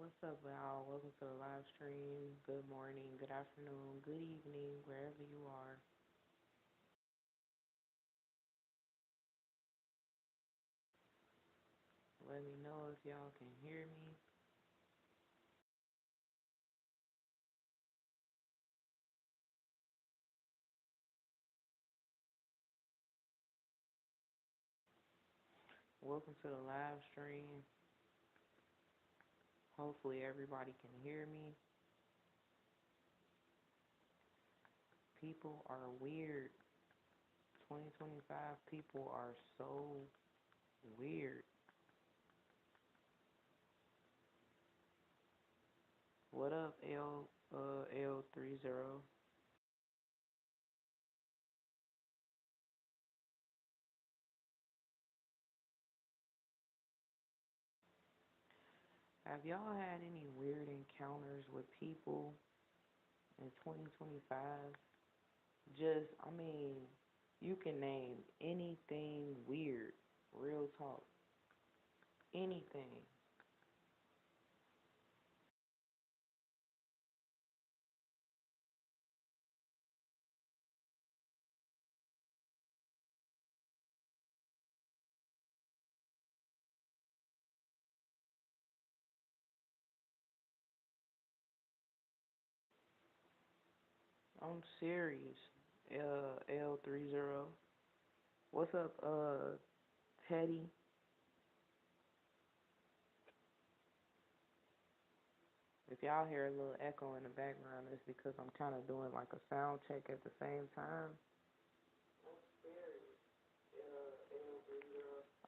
What's up, y'all? Welcome to the live stream. Good morning, good afternoon, good evening, wherever you are. Let me know if y'all can hear me. Welcome to the live stream. Hopefully, everybody can hear me. People are weird. 2025 people are so weird. What up, L30? Have y'all had any weird encounters with people in 2025? Just, you can name anything weird. Real talk. Anything. I'm serious. L30. What's up, Teddy? If y'all hear a little echo in the background, it's because I'm kind of doing like a sound check at the same time.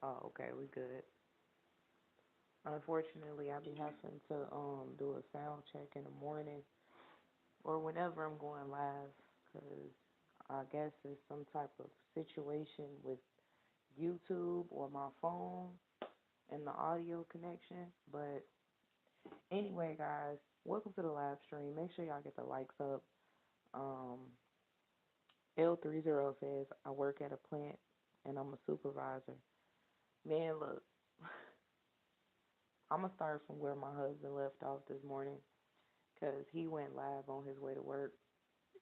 Oh, okay, we good. Unfortunately, I be having to do a sound check in the morning or whenever I'm going live, cause I guess it's some type of situation with YouTube or my phone and the audio connection. But anyway, guys, welcome to the live stream. Make sure y'all get the likes up. Um, L30 says, I work at a plant and I'm a supervisor. Man, look, I'm going to start from where my husband left off this morning because he went live on his way to work.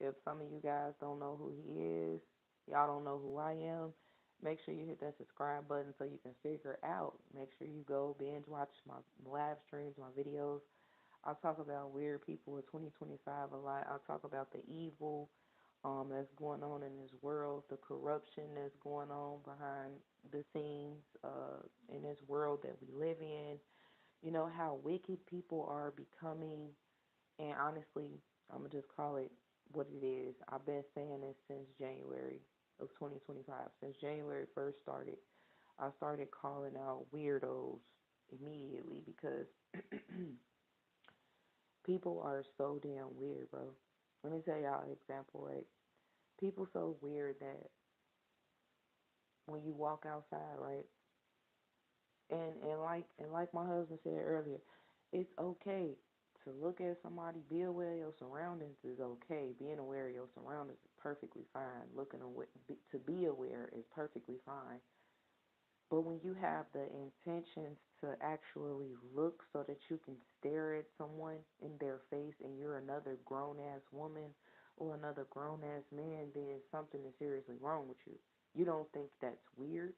If some of you guys don't know who he is, y'all don't know who I am, make sure you hit that subscribe button so you can figure out. Make sure you go binge watch my live streams, my videos. I talk about weird people in 2025 a lot. I talk about the evil that's going on in this world, the corruption that's going on behind the scenes in this world that we live in. You know, how wicked people are becoming. And honestly, I'm going to just call it what it is. I've been saying this since January of 2025. Since January 1st started, I started calling out weirdos immediately because people are so damn weird, bro. Let me tell y'all an example, right? People so weird that when you walk outside, right? And like my husband said earlier, it's okay to look at somebody, be aware of your surroundings is okay. Being aware of your surroundings is perfectly fine. To be aware is perfectly fine. But when you have the intentions to actually look so that you can stare at someone in their face and you're another grown ass woman or another grown ass man, then something is seriously wrong with you. You don't think that's weird?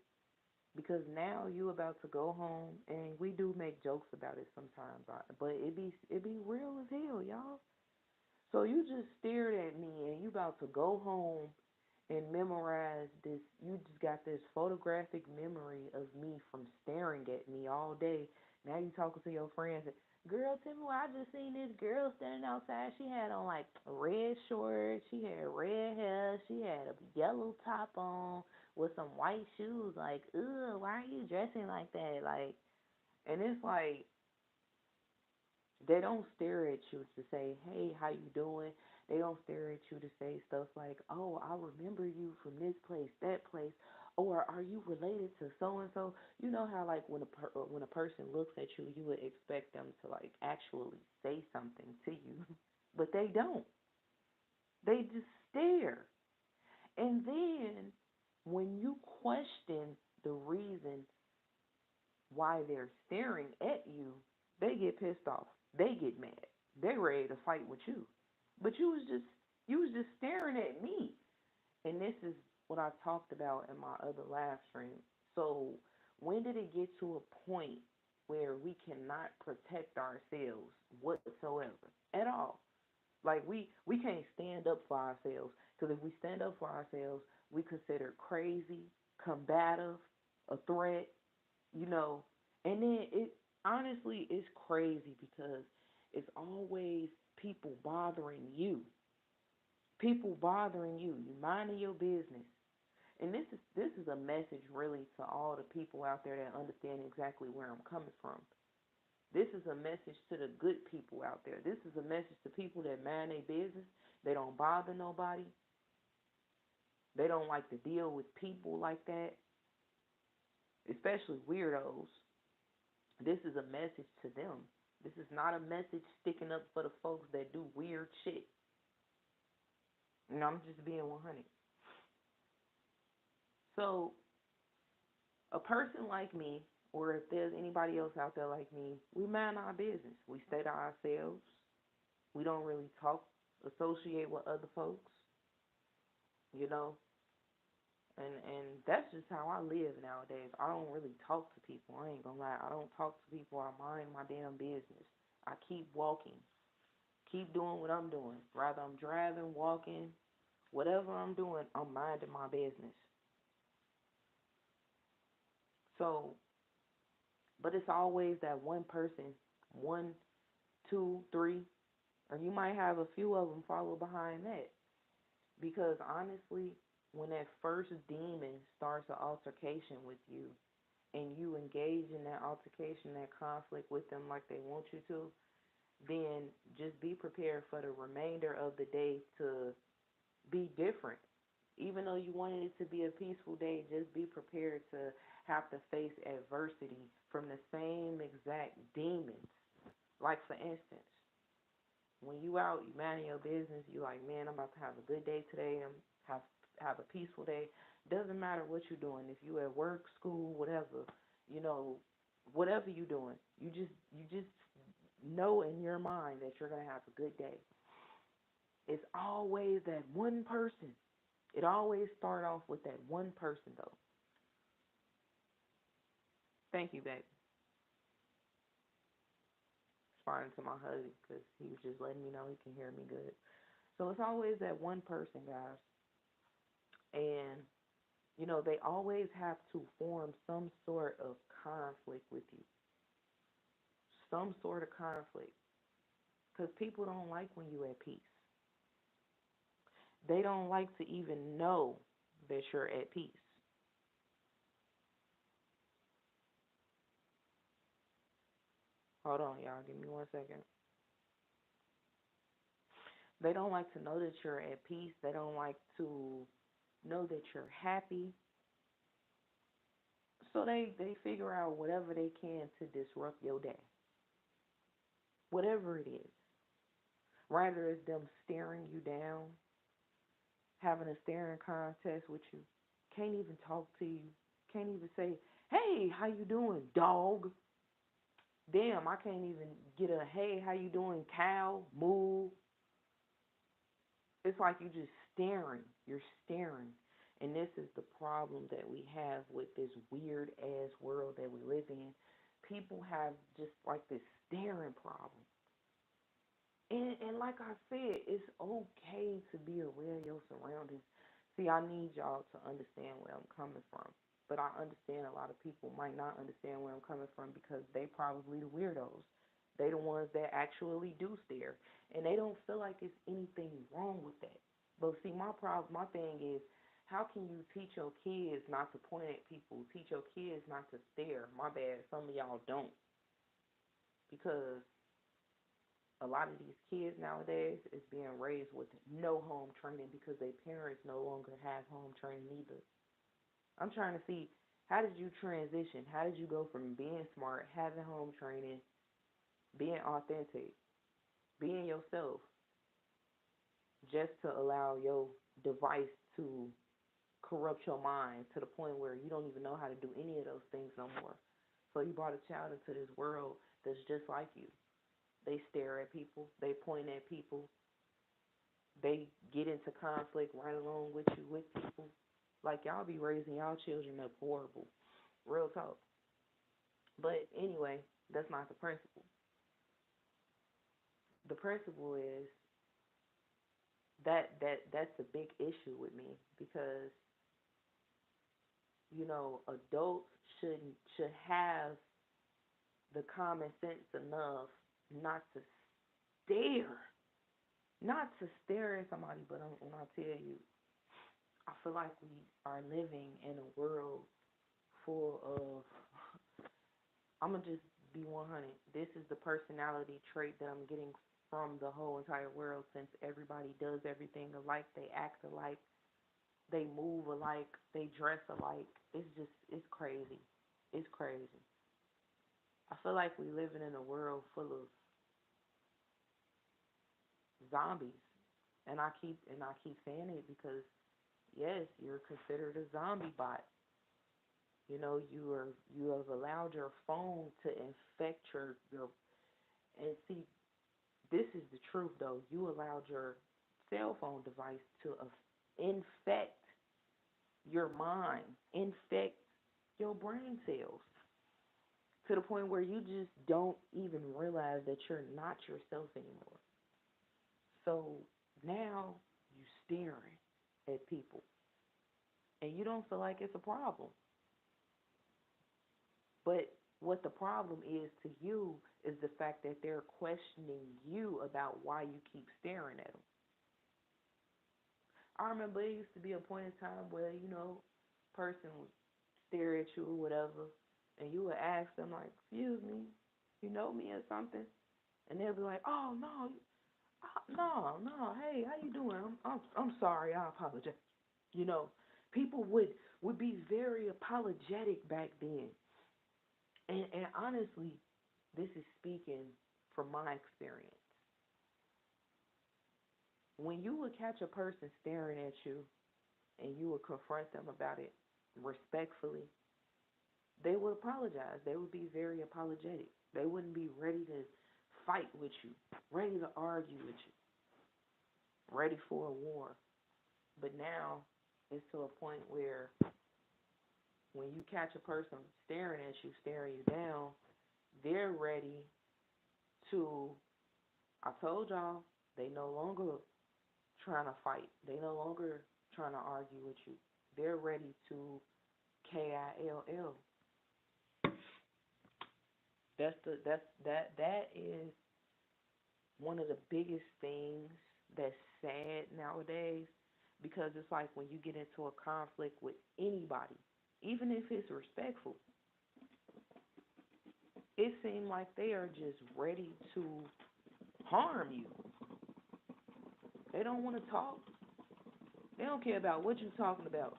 Because now you about to go home and we do make jokes about it sometimes, but it be real as hell, y'all. So you just stared at me and you about to go home and memorize this. You just got this photographic memory of me from staring at me all day. Now you talking to your friends. And, girl, tell me what I just seen this girl standing outside. She had on like red shorts. She had red hair. She had a yellow top on with some white shoes. Like, ugh, why are you dressing like that? Like, and it's like they don't stare at you to say, "Hey, how you doing?" They don't stare at you to say stuff like, "Oh, I remember you from this place, that place," or "Are you related to so and so?" You know how like when a person looks at you, you would expect them to like actually say something to you, but they don't. They just stare. And then when you question the reason why they're staring at you, they get pissed off. They get mad. They ready to fight with you. But you was just staring at me. And this is what I talked about in my other live stream. So when did it get to a point where we cannot protect ourselves whatsoever at all? Like we can't stand up for ourselves because if we stand up for ourselves, we consider crazy, combative, a threat, you know. And then it honestly is crazy because it's always people bothering you. People bothering you. You minding your business. And this is a message really to all the people out there that understand exactly where I'm coming from. This is a message to the good people out there. This is a message to people that mind their business. They don't bother nobody. They don't like to deal with people like that, especially weirdos. This is a message to them. This is not a message sticking up for the folks that do weird shit. I'm just being 100. So, a person like me, or if there's anybody else out there like me, we mind our business. We stay to ourselves. We don't really talk, associate with other folks, you know. And that's just how I live nowadays. I don't really talk to people. I ain't gonna lie. I don't talk to people. I mind my damn business. I keep walking. Keep doing what I'm doing. Rather I'm driving, walking, whatever I'm doing, I'm minding my business. So, but it's always that one person, one, two, three, or you might have a few of them follow behind that. Because honestly, when that first demon starts an altercation with you, and you engage in that altercation, that conflict with them like they want you to, then just be prepared for the remainder of the day to be different. Even though you wanted it to be a peaceful day, just be prepared to have to face adversity from the same exact demons. Like for instance, when you out, you minding your business, you like, man, I'm about to have a good day today. Have a peaceful day. Doesn't matter what you're doing. If you at work, school, whatever, you know, whatever you're doing, you just know in your mind that you're gonna have a good day. It's always that one person. It always start off with that one person though. Thank you, baby. Responding to my husband because he was just letting me know he can hear me good. So it's always that one person, guys, and they always have to form some sort of conflict with you, some sort of conflict, because people don't like when you're at peace. They don't like to even know that you're at peace. Hold on, y'all. Give me 1 second. They don't like to know that you're at peace. They don't like to know that you're happy. So they figure out whatever they can to disrupt your day, whatever it is. Rather it's them staring you down, having a staring contest with you, can't even talk to you, can't even say, "Hey, how you doing, dog?" Damn, I can't even get a "Hey, how you doing, cow?" Moo. It's like you just staring. You're staring. And this is the problem that we have with this weird ass world that we live in. People have just like this staring problem. And like I said, it's okay to be aware of your surroundings. See, I need y'all to understand where I'm coming from. But I understand a lot of people might not understand where I'm coming from because they probably the weirdos. They the ones that actually do stare. And they don't feel like it's anything wrong with that. But see, my thing is, how can you teach your kids not to point at people, teach your kids not to stare? My bad, some of y'all don't. Because a lot of these kids nowadays is being raised with no home training because their parents no longer have home training either. I'm trying to see, how did you transition? How did you go from being smart, having home training, being authentic, being yourself, just to allow your device to corrupt your mind to the point where you don't even know how to do any of those things no more? So you brought a child into this world that's just like you. They stare at people. They point at people. They get into conflict right along with you with people. Like y'all be raising y'all children up horrible. Real talk. But anyway, that's not the principle. The principle is that's a big issue with me because adults should have the common sense enough not to stare, not to stare at somebody. But when I tell you, I feel like we are living in a world full of. I'm gonna just be 100. This is the personality trait that I'm getting from the whole entire world since everybody does everything alike, they act alike, they move alike, they dress alike. It's crazy. It's crazy. I feel like we living in a world full of zombies. And I keep saying it because yes, you're considered a zombie bot. You have allowed your phone to infect your and see, this is the truth though. You allowed your cell phone device to infect your mind, infect your brain cells to the point where you just don't even realize that you're not yourself anymore. So now you staring at people and you don't feel like it's a problem. But what the problem is to you is the fact that they're questioning you about why you keep staring at them. I remember it used to be a point in time where, person would stare at you or whatever, and you would ask them like, "Excuse me, you know me or something?" And they'll be like, "Oh no, no, no, hey, how you doing? I'm sorry, I apologize." You know, people would be very apologetic back then, and honestly, this is speaking from my experience. When you would catch a person staring at you and you would confront them about it respectfully, they would apologize. They would be very apologetic. They wouldn't be ready to fight with you, ready to argue with you, ready for a war. But now it's to a point where when you catch a person staring at you, staring you down, they're ready to, I told y'all, they no longer trying to fight. They no longer trying to argue with you. They're ready to KILL. That is one of the biggest things that's sad nowadays because it's like when you get into a conflict with anybody, even if it's respectful, it seems like they are just ready to harm you. They don't want to talk. They don't care about what you're talking about.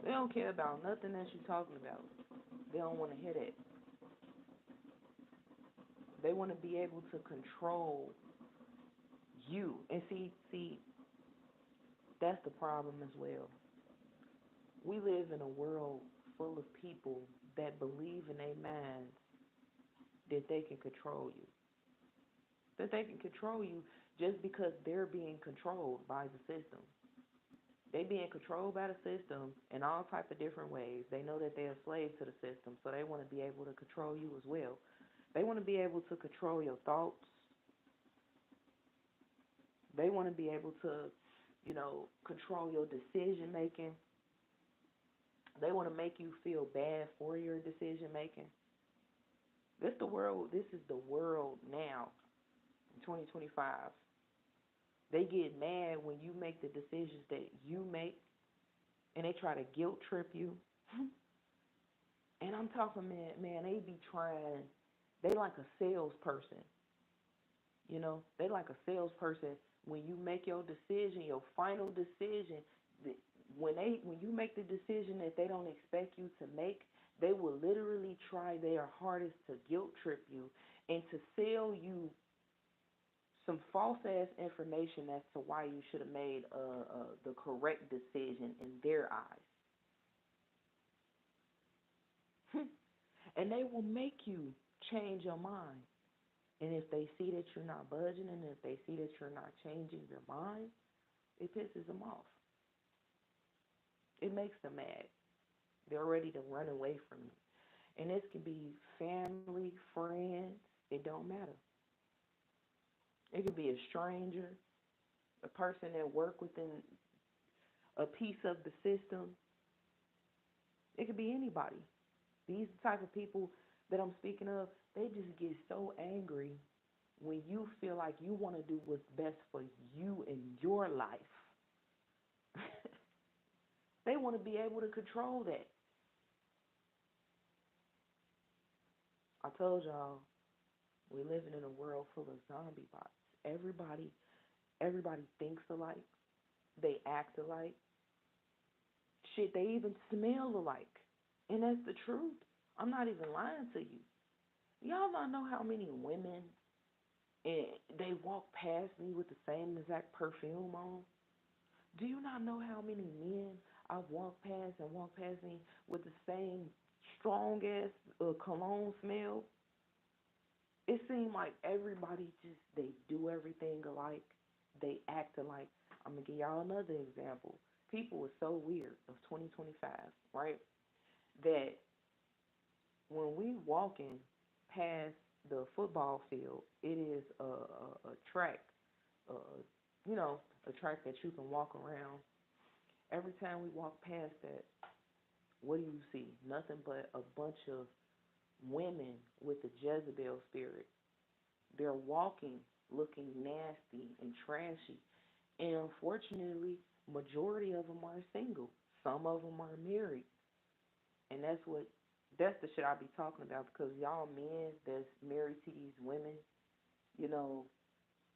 They don't care about nothing that you're talking about. They don't want to hear that. They want to be able to control you. And see, that's the problem as well. We live in a world full of people that believe in their minds that they can control you. That they can control you just because they're being controlled by the system. They being controlled by the system in all type of different ways. They know that they're a slave to the system, so they want to be able to control you as well. They want to be able to control your thoughts. They want to be able to, control your decision making. They want to make you feel bad for your decision making. This is the world now in 2025. They get mad when you make the decisions that you make and they try to guilt trip you. And I'm talking, man, they be trying, they like a salesperson, they like a salesperson. When you make your decision, your final decision, when you make the decision that they don't expect you to make, they will literally try their hardest to guilt trip you and to sell you some false ass information as to why you should have made the correct decision in their eyes. And they will make you change your mind. And if they see that you're not budging and if they see that you're not changing your mind, it pisses them off. It makes them mad. They're ready to run away from you. And this can be family, friends, it don't matter. It could be a stranger, a person that work within a piece of the system. It could be anybody. These type of people that I'm speaking of, they just get so angry when you feel like you want to do what's best for you in your life. They want to be able to control that. I told y'all we're living in a world full of zombie bots. Everybody, everybody thinks alike. They act alike. Shit, they even smell alike. And that's the truth. I'm not even lying to you. Y'all not know how many women and they walk past me with the same exact perfume on? Do you not know how many men I've walked past and walked past me with the same strong ass cologne smell? It seems like everybody just they do everything alike. They act alike. I'm gonna give y'all another example. People are so weird of 2025, right? That when we walking past the football field, it is a track, uh, you know, a track that you can walk around. Every time we walk past that, what do you see? Nothing but a bunch of women with the Jezebel spirit. They're walking looking nasty and trashy. And unfortunately, majority of them are single. Some of them are married. And that's the shit I be talking about because y'all men that's married to these women, you know,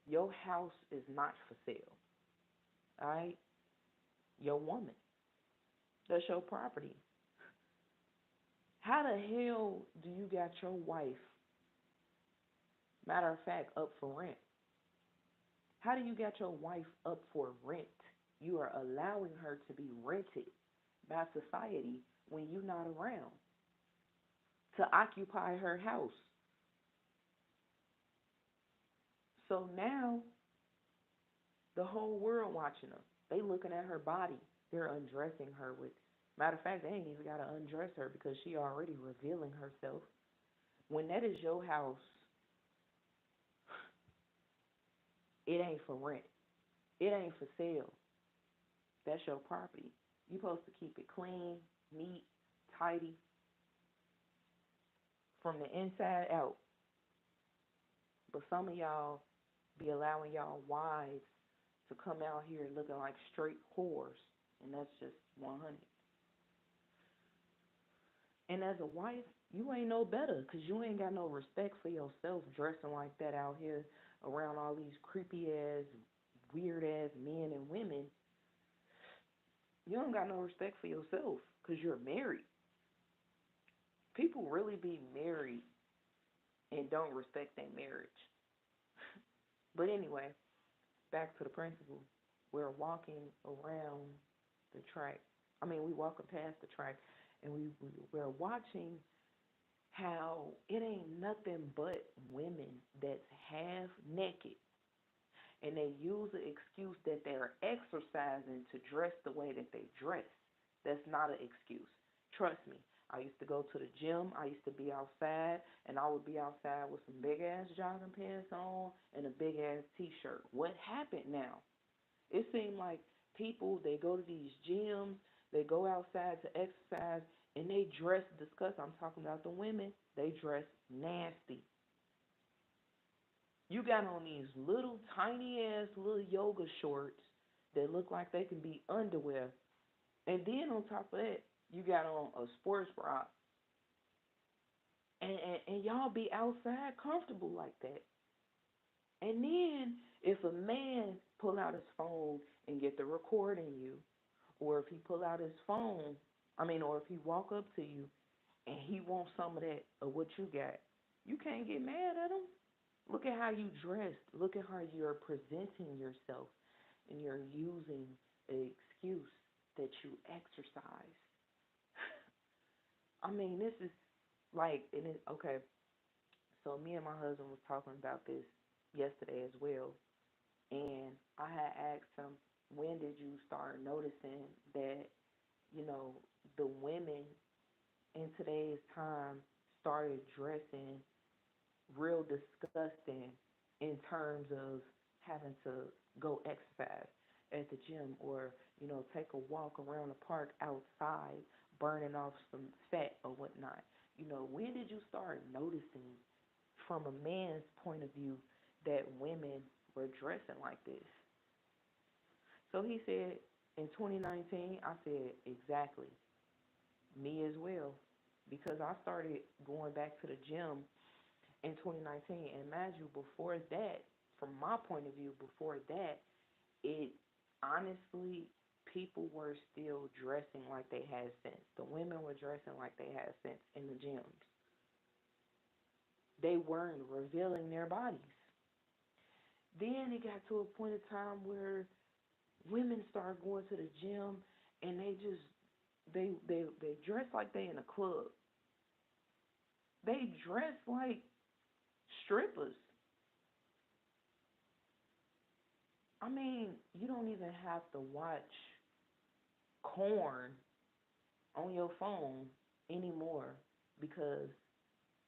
your house is not for sale. All right? Your woman. That's your property. How the hell do you got your wife, matter of fact, up for rent? How do you get your wife up for rent? You are allowing her to be rented by society when you're not around to occupy her house. So now the whole world watching her. They looking at her body. They're undressing her with. Matter of fact, they ain't even gotta undress her because she already revealing herself. When that is your house, it ain't for rent. It ain't for sale. That's your property. You supposed to keep it clean, neat, tidy from the inside out. But some of y'all be allowing y'all wives to come out here looking like straight whores, and that's just 100. And as a wife, you ain't no better because you ain't got no respect for yourself dressing like that out here around all these creepy ass, weird ass men and women. You don't got no respect for yourself because you're married. People really be married and don't respect their marriage. But anyway, back to the principle. We're walking around the track. I mean, we walking past the track, and we're watching how it ain't nothing but women that's half naked, and they use the excuse that they're exercising to dress the way that they dress. That's not an excuse. Trust me. I used to go to the gym. I used to be outside, and I would be outside with some big ass jogging pants on and a big ass t-shirt. What happened now? It seemed like people they go to these gyms, they go outside to exercise, and they dress disgusting. I'm talking about the women. They dress nasty. You got on these little tiny ass little yoga shorts that look like they can be underwear, and then on top of that, you got on a sports bra, and y'all be outside comfortable like that. And then if a man pull out his phone and get the recording you, or if he pull out his phone, or if he walk up to you and he wants some of that of what you got, you can't get mad at him. Look at how you dressed. Look at how you're presenting yourself, and you're using an excuse that you exercise. This is. Like, and it, okay, so me and my husband was talking about this yesterday as well, and I had asked him, when did you start noticing that, you know, the women in today's time started dressing real disgusting in terms of having to go exercise at the gym or, take a walk around the park outside, burning off some fat or whatnot. When did you start noticing from a man's point of view that women were dressing like this? So he said, in 2019, I said, exactly, me as well. Because I started going back to the gym in 2019. And mind you, before that, from my point of view, before that, it honestly, people were still dressing like they had sense. The women were dressing like they had sense in the gyms. They weren't revealing their bodies. Then it got to a point in time where women started going to the gym and they dress like they in a club. They dress like strippers. I mean, you don't even have to watch corn on your phone anymore because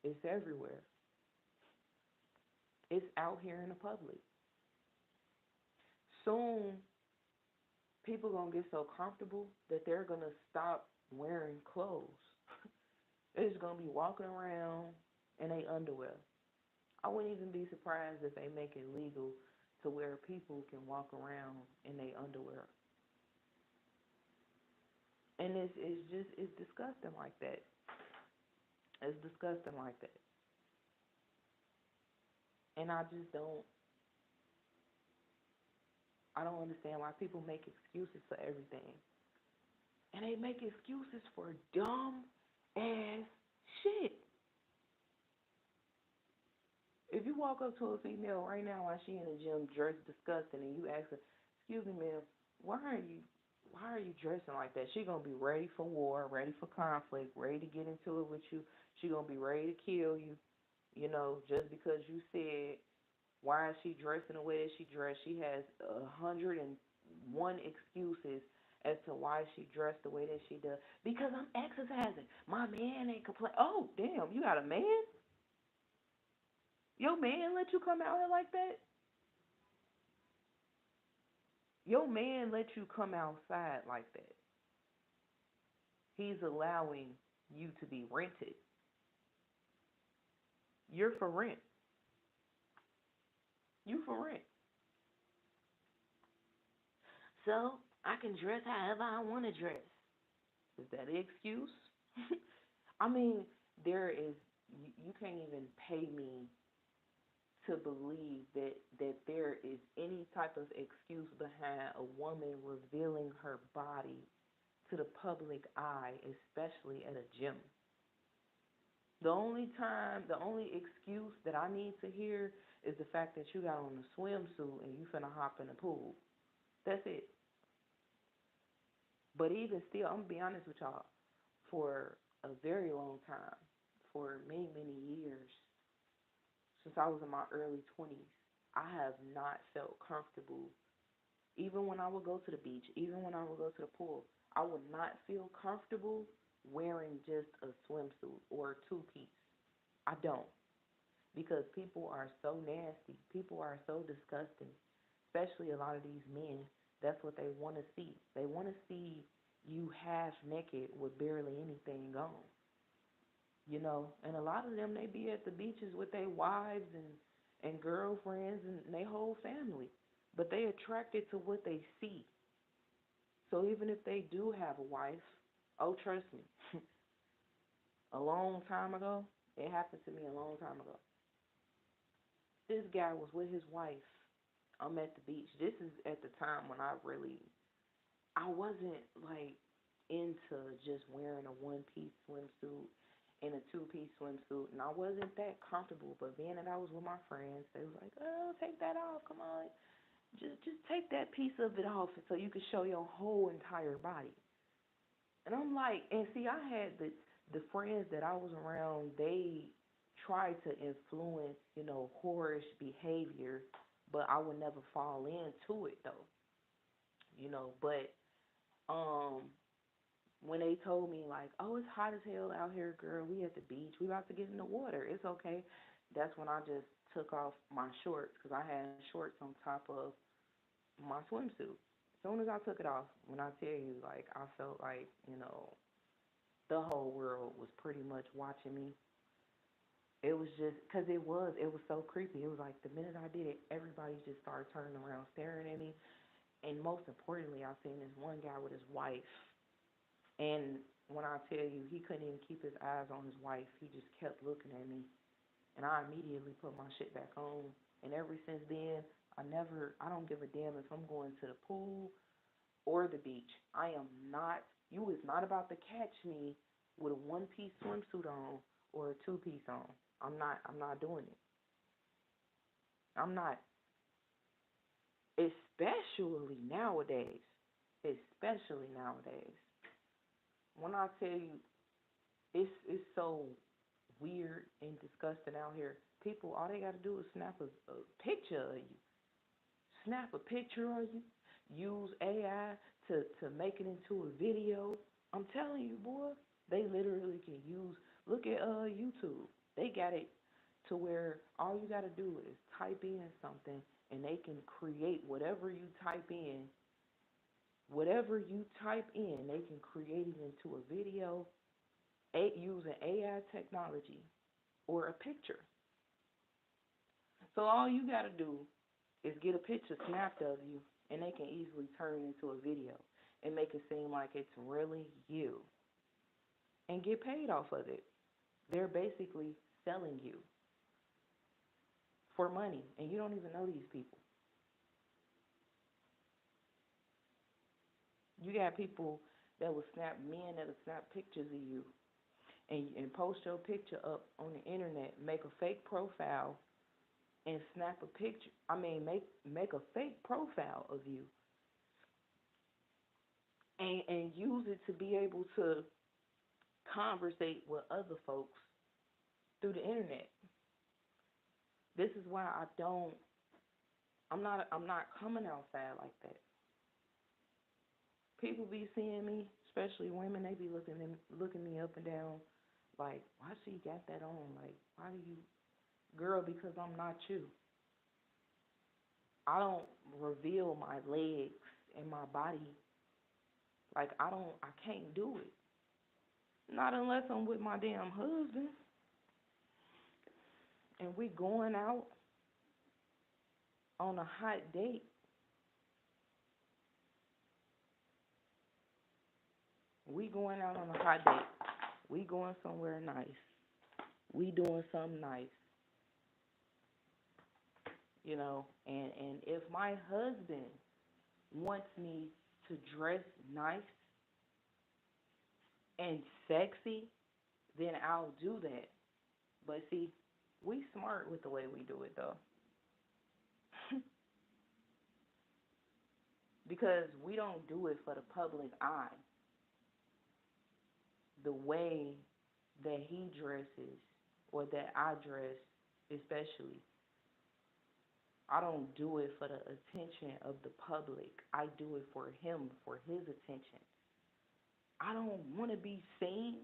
it's everywhere. It's out here in the public. Soon, people gonna get so comfortable that they're gonna stop wearing clothes. They're just gonna be walking around in their underwear. I wouldn't even be surprised if they make it legal to where people can walk around in their underwear. And it's disgusting like that. It's disgusting like that. And I don't understand why people make excuses for everything. And they make excuses for dumb ass shit. If you walk up to a female right now while she in the gym dressed disgusting and you ask her, "Excuse me, ma'am, why are you why are you dressing like that?" She gonna be ready for war, ready for conflict, ready to get into it with you. She gonna be ready to kill you. Just because you said why is she dressing the way that she dressed? She has 101 excuses as to why she dressed the way that she does. Because I'm exercising. My man ain't complain. Oh, damn, you got a man? Your man let you come out here like that? Your man let you come outside like that. He's allowing you to be rented. You're for rent. You for rent. So I can dress however I want to dress. Is that an excuse? I mean, you can't even pay me to believe that there is any type of excuse behind a woman revealing her body to the public eye, especially at a gym. The only excuse that I need to hear is the fact that you got on a swimsuit and you finna hop in the pool. That's it. But even still, I'm gonna be honest with y'all, for a very long time, for many, many years, since I was in my early 20s, I have not felt comfortable. Even when I would go to the beach, even when I would go to the pool, I would not feel comfortable wearing just a swimsuit or a two piece. I don't. Because people are so nasty. People are so disgusting. Especially a lot of these men. That's what they want to see. They want to see you half naked with barely anything on. And a lot of them, they be at the beaches with their wives and girlfriends and their whole family, but they attracted to what they see. So even if they do have a wife, oh, trust me, a long time ago, it happened to me a long time ago. This guy was with his wife. I'm at the beach. This is at the time when I wasn't like into just wearing a one piece swimsuit and a two-piece swimsuit, and I wasn't that comfortable. But being that I was with my friends, they was like, "Oh, take that off. Come on, just take that piece of it off, so you can show your whole entire body." And I'm like, and see, I had the friends that I was around, they tried to influence, whorish behavior, but I would never fall into it though, but um when they told me like, "Oh, it's hot as hell out here, girl. We at the beach. We about to get in the water. It's okay." That's when I just took off my shorts because I had shorts on top of my swimsuit. As soon as I took it off, when I tell you, like, I felt like, the whole world was pretty much watching me. It was just because it was so creepy. It was like the minute I did it, everybody just started turning around, staring at me. And most importantly, I seen this one guy with his wife. And when I tell you, he couldn't even keep his eyes on his wife. He just kept looking at me. And I immediately put my shit back on. And ever since then, I don't give a damn if I'm going to the pool or the beach. You is not about to catch me with a one-piece swimsuit on or a two-piece on. I'm not doing it. I'm not, especially nowadays. Especially nowadays. When I tell you, it's so weird and disgusting out here. People, all they gotta do is snap a picture of you. Snap a picture of you. Use AI to make it into a video. I'm telling you, boy, they literally can use. Look at YouTube. They got it to where all you gotta do is type in something, and they can create whatever you type in. Whatever you type in, they can create it into a video using AI technology or a picture. So all you got to do is get a picture snapped of you, and they can easily turn it into a video and make it seem like it's really you and get paid off of it. They're basically selling you for money, and you don't even know these people. You got people that will snap men that will snap pictures of you and post your picture up on the internet, make a fake profile and snap a picture. I mean, make a fake profile of you and use it to be able to conversate with other folks through the internet. This is why I'm not coming outside like that. People be seeing me, especially women, they be looking me up and down like, why she got that on? Like, why do you, girl, because I'm not you. I don't reveal my legs and my body. Like, I can't do it. Not unless I'm with my damn husband and we going out on a hot date. We going out on a hot date. We going somewhere nice. We doing something nice, and if my husband wants me to dress nice and sexy, then I'll do that. But see, we smart with the way we do it though. Because we don't do it for the public eye. The way that he dresses or that I dress, especially, I don't do it for the attention of the public. I do it for him, for his attention. I don't want to be seen.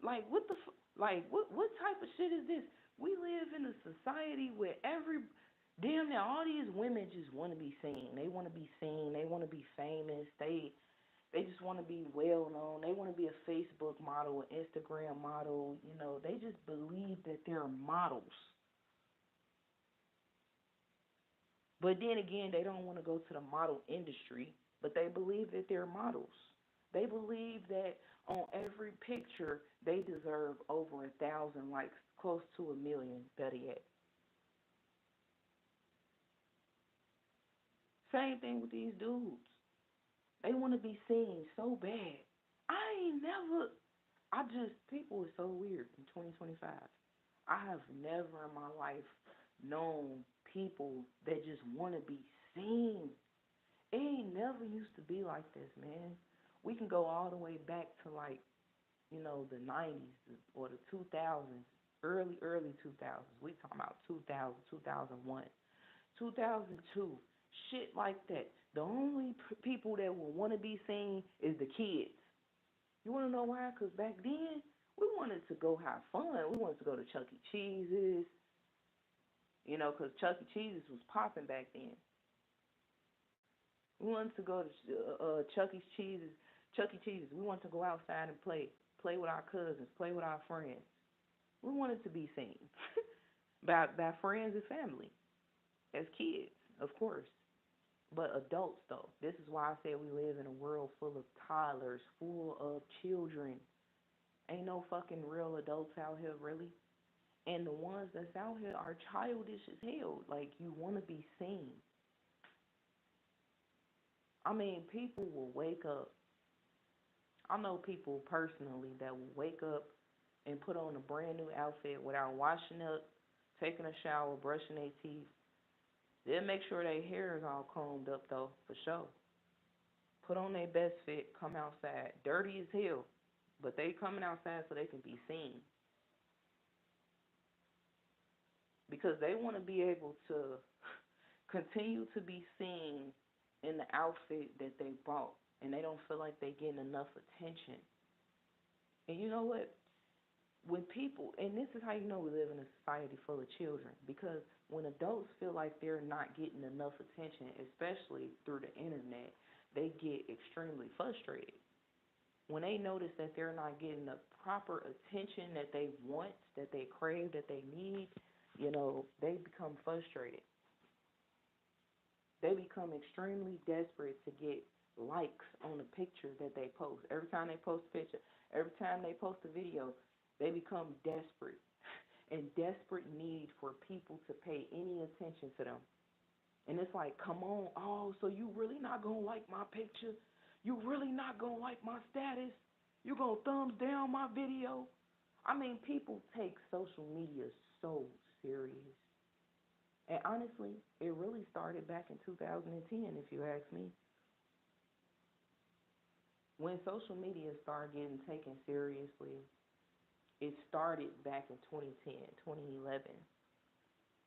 Like what type of shit is this? We live in a society where damn near all these women just want to be seen. They want to be seen. They want to be famous. They just want to be well known. They want to be a Facebook model, an Instagram model. They just believe that they're models. But then again, they don't want to go to the model industry, but they believe that they're models. They believe that on every picture they deserve over 1,000 likes, close to 1,000,000, better yet. Same thing with these dudes. They want to be seen so bad. People are so weird in 2025. I have never in my life known people that just want to be seen. It ain't never used to be like this, man. We can go all the way back to like the 90s or the 2000s, early 2000s. We talking about 2000, 2001, 2002, shit like that. The only people that will want to be seen is the kids. You want to know why? Because back then, we wanted to go have fun. We wanted to go to Chuck E. Cheese's, because Chuck E. Cheese's was popping back then. We wanted to go to Chuck E. Cheese's. Chuck E. Cheese's. We wanted to go outside and play with our cousins, play with our friends. We wanted to be seen by friends and family as kids, of course. But adults, though, this is why I say we live in a world full of toddlers, full of children. Ain't no fucking real adults out here, really. And the ones that's out here are childish as hell. Like, you want to be seen. I mean, people will wake up. I know people personally that will wake up and put on a brand new outfit without washing up, taking a shower, brushing their teeth. They'll make sure their hair is all combed up, though, for sure. Put on their best fit, come outside. Dirty as hell, but they coming outside so they can be seen. Because they want to be able to continue to be seen in the outfit that they bought, and they don't feel like they're getting enough attention. And you know what? When people, and this is how you know we live in a society full of children, because when adults feel like they're not getting enough attention, especially through the internet, they get extremely frustrated. When they notice that they're not getting the proper attention that they want, that they crave, that they need, they become frustrated. They become extremely desperate to get likes on the picture that they post. Every time they post a picture, every time they post a video, they become desperate in desperate need for people to pay any attention to them. And it's like, come on, oh, so you really not gonna like my picture? You really not gonna like my status? You gonna thumbs down my video? I mean, people take social media so serious. And honestly, it really started back in 2010, if you ask me. When social media started getting taken seriously, it started back in 2010, 2011,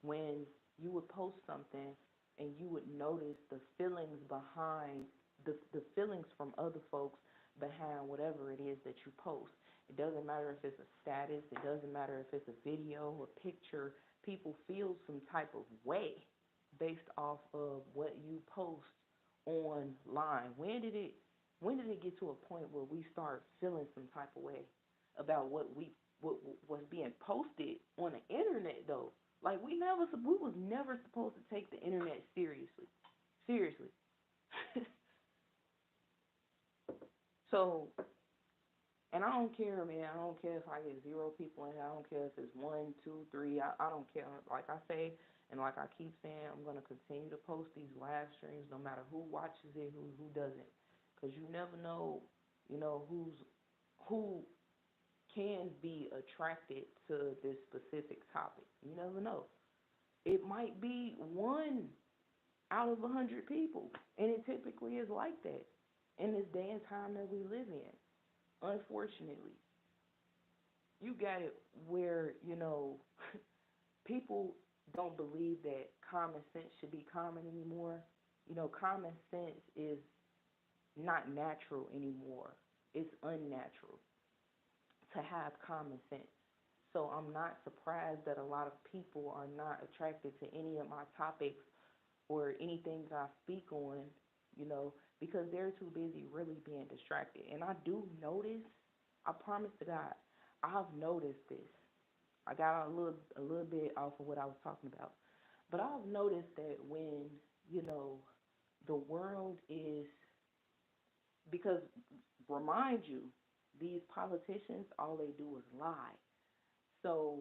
when you would post something and you would notice the feelings behind the feelings from other folks behind whatever it is that you post. It doesn't matter if it's a status, it doesn't matter if it's a video, a picture. People feel some type of way based off of what you post online. When did it get to a point where we start feeling some type of way about what was being posted on the internet though? Like we was never supposed to take the internet seriously. Seriously. So, and I don't care, man. I don't care if I get zero people in here. I don't care if it's one, two, three. I don't care. Like I say, and like I keep saying, I'm gonna continue to post these live streams, no matter who watches it, who doesn't, because you never know, who can be attracted to this specific topic. You never know. It might be one out of 100 people, and it typically is like that in this day and time that we live in. Unfortunately, you got it where people don't believe that common sense should be common anymore. Common sense is not natural anymore. It's unnatural to have common sense. So I'm not surprised that a lot of people are not attracted to any of my topics or anything I speak on, you know, because they're too busy really being distracted. And I do notice, I promise to God, I've noticed this. I got a little bit off of what I was talking about. But I've noticed that when, you know, the world is, because remind you, these politicians, all they do is lie. So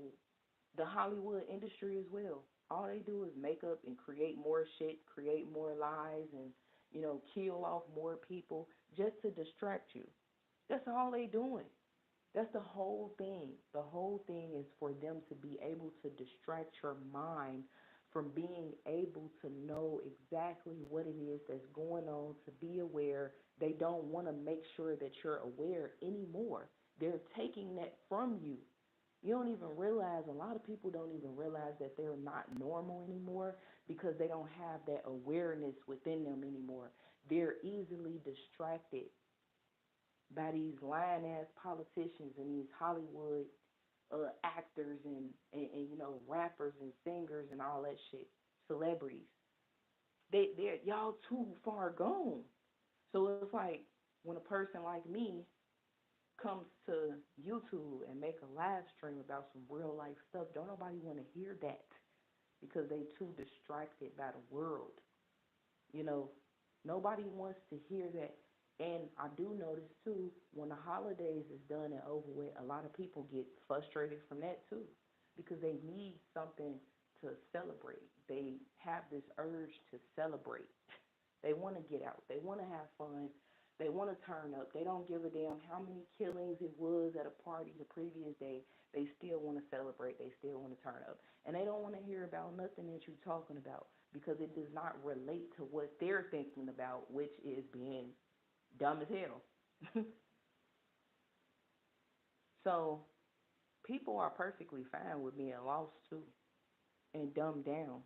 the Hollywood industry as well, all they do is make up and create more shit, create more lies, and kill off more people just to distract you. That's all they doing. That's the whole thing. The whole thing is for them to be able to distract your mind from being able to know exactly what it is that's going on, to be aware. They don't want to make sure that you're aware anymore. They're taking that from you. You don't even realize, a lot of people don't even realize that they're not normal anymore because they don't have that awareness within them anymore. They're easily distracted by these lying ass politicians and these Hollywood actors and rappers and singers and all that shit, celebrities. They're y'all too far gone. So it's like when a person like me comes to YouTube and make a live stream about some real life stuff, don't nobody want to hear that because they too distracted by the world. You know, nobody wants to hear that. And I do notice too, when the holidays is done and over with, a lot of people get frustrated from that too, because they need something to celebrate. They have this urge to celebrate. They want to get out. They want to have fun. They want to turn up. They don't give a damn how many killings it was at a party the previous day. They still want to celebrate. They still want to turn up. And they don't want to hear about nothing that you're talking about because it does not relate to what they're thinking about, which is being dumb as hell. So people are perfectly fine with being lost too and dumbed down.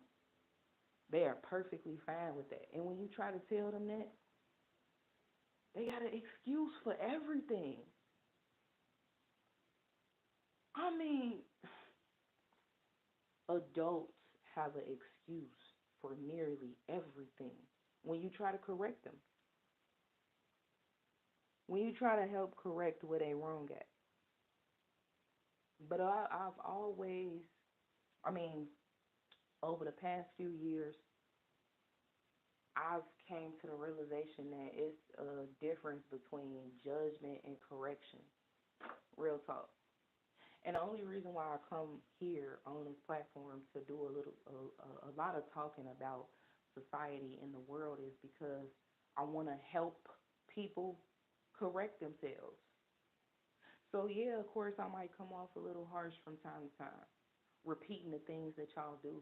They are perfectly fine with that. And when you try to tell them that, they got an excuse for everything. I mean, adults have an excuse for nearly everything when you try to correct them, when you try to help correct where they wrong at. But I've always, I mean, over the past few years, I've came to the realization that it's a difference between judgment and correction. Real talk. And the only reason why I come here on this platform to do a lot of talking about society and the world is because I want to help people correct themselves. So yeah, of course I might come off a little harsh from time to time, repeating the things that y'all do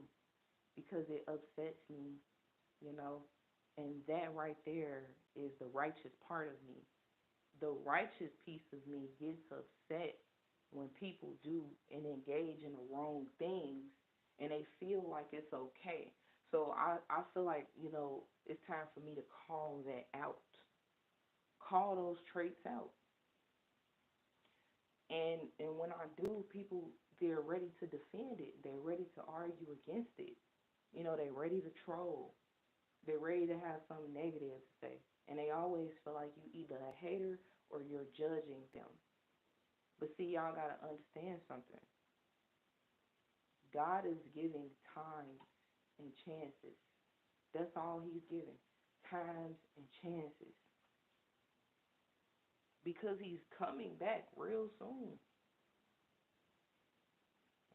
because it upsets me, you know. And that right there is the righteous part of me. The righteous piece of me gets upset when people do and engage in the wrong things and they feel like it's okay. So I feel like, it's time for me to call that out. Call those traits out. And when I do, people they're ready to defend it. They're ready to argue against it. They're ready to troll. They're ready to have something negative to say. And they always feel like you either a hater or you're judging them. But see, y'all gotta understand something. God is giving times and chances. That's all He's giving. Times and chances. Because He's coming back real soon.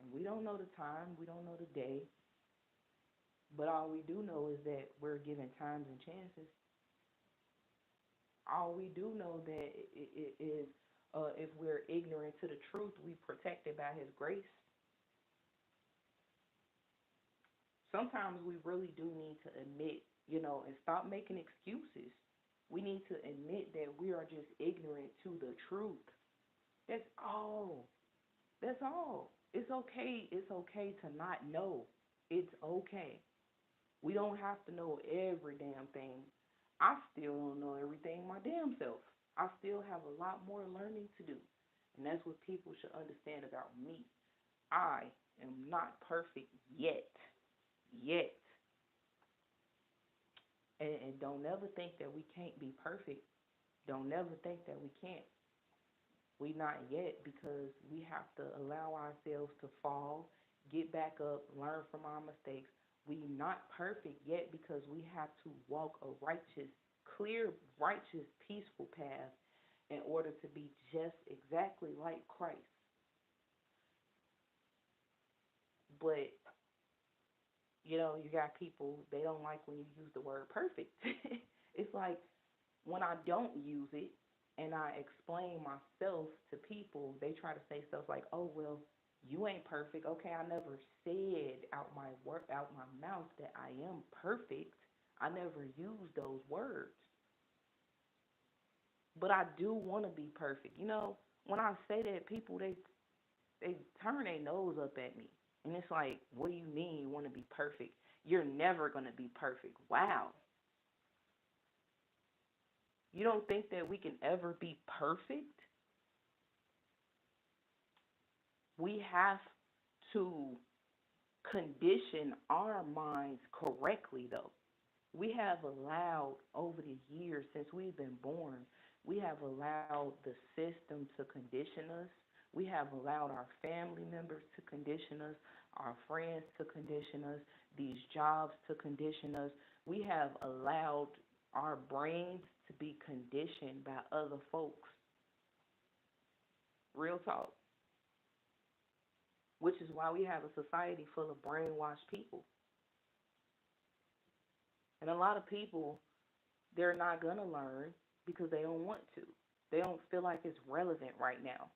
And we don't know the time, we don't know the day, but all we do know is that we're given times and chances. All we do know that it is if we're ignorant to the truth, we protected by His grace. Sometimes we really do need to admit, and stop making excuses. We need to admit that we are just ignorant to the truth. That's all. That's all. It's okay. It's okay to not know. It's okay. We don't have to know every damn thing. I still don't know everything my damn self. I still have a lot more learning to do. And that's what people should understand about me. I am not perfect yet. Yet. And don't never think that we can't be perfect. Don't never think that we can't. We not yet because we have to allow ourselves to fall, get back up, learn from our mistakes. We not perfect yet because we have to walk a righteous, clear, righteous, peaceful path in order to be just exactly like Christ. But you got people they don't like when you use the word perfect. It's like when I don't use it and I explain myself to people, they try to say stuff like, "Oh well, you ain't perfect." Okay, I never said out my mouth that I am perfect. I never used those words, but I do want to be perfect. when I say that, people they turn their nose up at me, and it's like, what do you mean you want to be perfect? You're never gonna be perfect. Wow, you don't think that we can ever be perfect? We have to condition our minds correctly, though. We have allowed over the years since we've been born, we have allowed the system to condition us. We have allowed our family members to condition us, our friends to condition us, these jobs to condition us. We have allowed our brains to be conditioned by other folks. Real talk. Which is why we have a society full of brainwashed people. And a lot of people, they're not going to learn because they don't want to. They don't feel like it's relevant right now.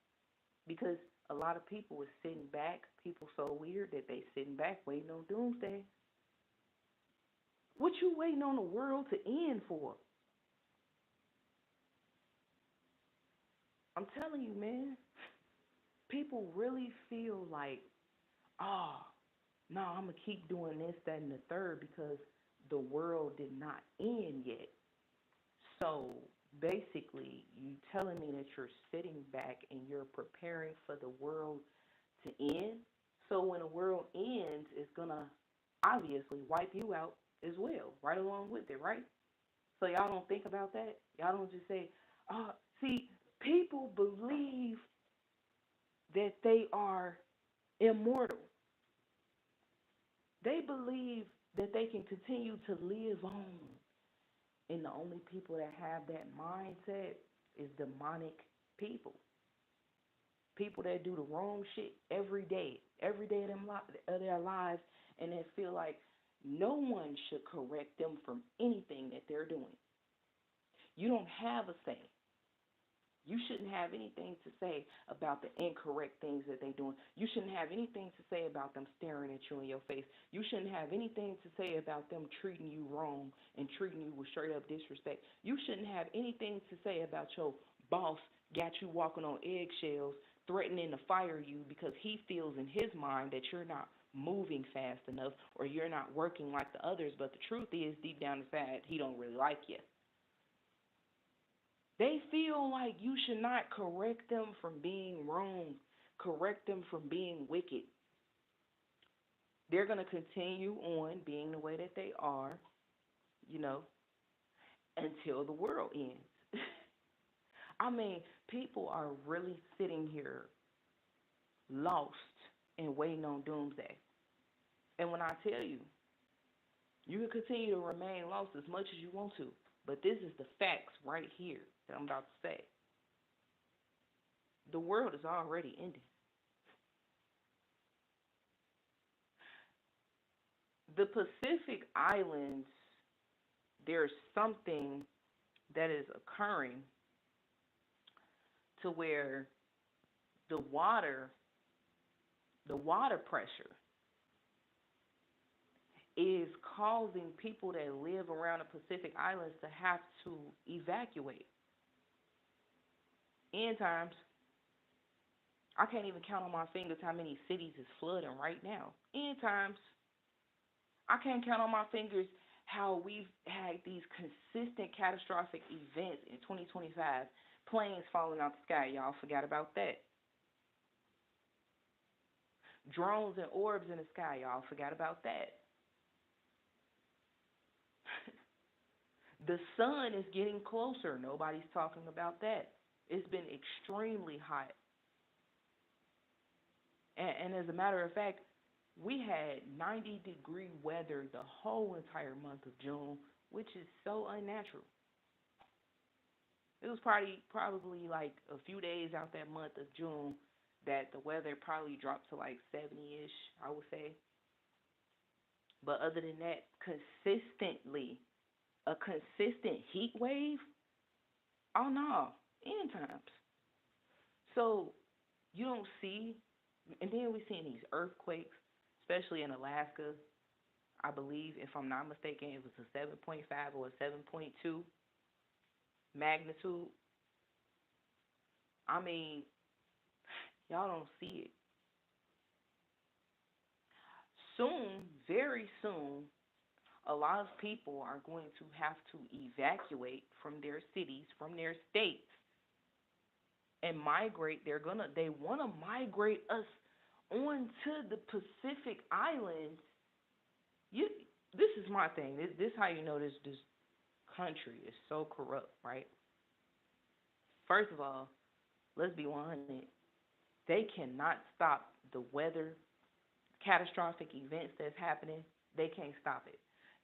Because a lot of people is sitting back. People so weird that they sitting back waiting on doomsday. What you waiting on the world to end for? I'm telling you, man. People really feel like, oh, no, I'm gonna keep doing this, that, and the third because the world did not end yet. So basically, you telling me that you're sitting back and you're preparing for the world to end. So when the world ends, it's gonna obviously wipe you out as well, right along with it, right? So y'all don't think about that. Y'all don't just say, "Oh, see, people believe that they are immortal. They believe that they can continue to live on." And the only people that have that mindset is demonic people. People that do the wrong shit every day of, of their lives, and they feel like no one should correct them from anything that they're doing. You don't have a say. You shouldn't have anything to say about the incorrect things that they're doing. You shouldn't have anything to say about them staring at you in your face. You shouldn't have anything to say about them treating you wrong and treating you with straight up disrespect. You shouldn't have anything to say about your boss got you walking on eggshells, threatening to fire you because he feels in his mind that you're not moving fast enough or you're not working like the others. But the truth is, deep down inside, he don't really like you. They feel like you should not correct them from being wrong, correct them from being wicked. They're going to continue on being the way that they are, you know, until the world ends. I mean, people are really sitting here lost and waiting on doomsday. And when I tell you, you can continue to remain lost as much as you want to, but this is the facts right here that I'm about to say. The world is already ending. The Pacific Islands, there's something that is occurring to where the water, the water pressure is causing people that live around the Pacific Islands to have to evacuate. End times, I can't even count on my fingers how many cities is flooding right now. End times, I can't count on my fingers how we've had these consistent catastrophic events in 2025. Planes falling out the sky, y'all forgot about that. Drones and orbs in the sky, y'all forgot about that. The sun is getting closer. Nobody's talking about that. It's been extremely hot. And as a matter of fact, we had 90-degree weather the whole entire month of June, which is so unnatural. It was probably like a few days out that month of June that the weather probably dropped to like 70-ish, I would say. But other than that, consistently, a consistent heat wave, oh no, end times. So you don't see, and then we seeing these earthquakes, especially in Alaska. I believe, if I'm not mistaken, it was a 7.5 or a 7.2 magnitude. I mean, Y'all don't see it. Soon, very soon, a lot of people are going to have to evacuate from their cities, from their states, and migrate. They want to migrate us onto the Pacific Islands. You, this is my thing. This how you know this country is so corrupt, right? First of all, let's be 100. They cannot stop the weather, catastrophic events that's happening. They can't stop it.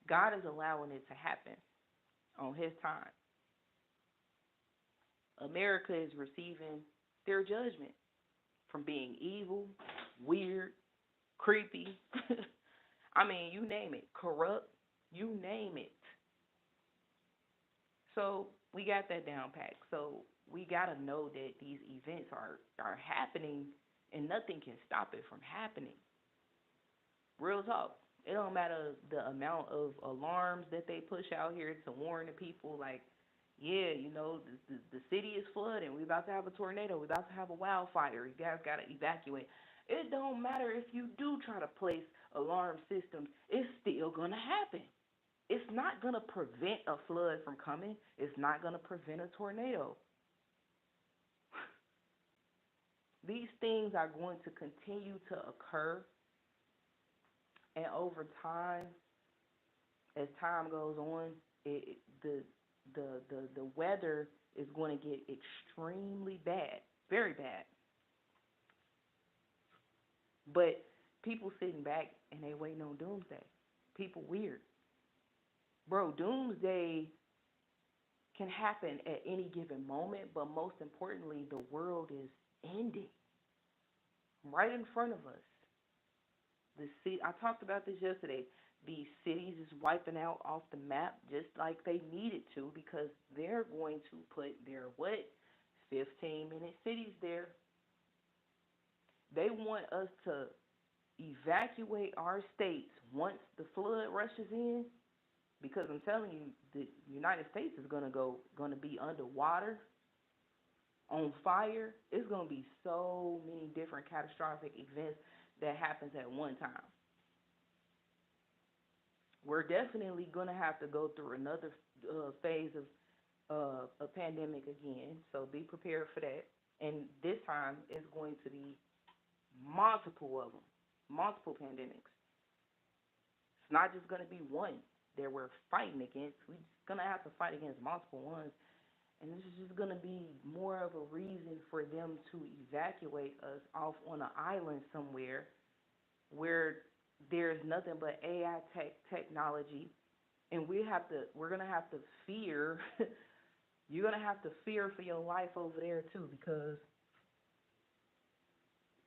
God is allowing it to happen on His time. America is receiving their judgment from being evil, weird, creepy. I mean, you name it, corrupt, you name it. So we got that down pat. So we gotta know that these events are happening, and nothing can stop it from happening. Real talk. It don't matter the amount of alarms that they push out here to warn the people. Like, yeah, the city is flooding. We about to have a tornado. We about to have a wildfire. You guys gotta evacuate. It don't matter if you do try to place alarm systems. It's still gonna happen. It's not going to prevent a flood from coming. It's not going to prevent a tornado. These things are going to continue to occur, and over time, as time goes on, the weather is going to get extremely bad, very bad. But people sitting back and they waiting on doomsday. People weird. Bro, doomsday can happen at any given moment, but most importantly, the world is ending right in front of us. I talked about this yesterday. These cities is wiping out off the map just like they needed to because they're going to put their what? 15-minute cities there. They want us to evacuate our states once the flood rushes in because I'm telling you, the United States is gonna be underwater, on fire. It's gonna be so many different catastrophic events that happens at one time. We're definitely gonna have to go through another phase of a pandemic again. So be prepared for that. And this time it's going to be multiple of them, multiple pandemics. It's not just gonna be one that we're fighting against. We're just gonna have to fight against multiple ones. And this is just gonna be more of a reason for them to evacuate us off on an island somewhere where there's nothing but AI technology, and we're gonna have to fear. You're gonna have to fear for your life over there too, because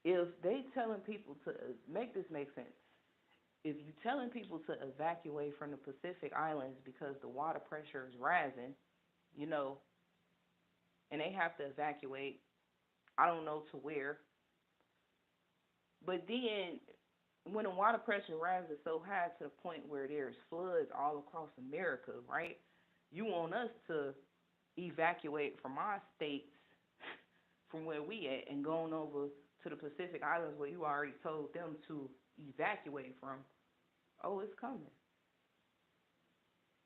if they telling people to make this make sense, if you telling people to evacuate from the Pacific Islands because the water pressure is rising, you know, and they have to evacuate, I don't know to where, but then when the water pressure rises so high to the point where there's floods all across America, right? You want us to evacuate from our states, from where we at, and going over to the Pacific Islands where you already told them to evacuate from. Oh, it's coming.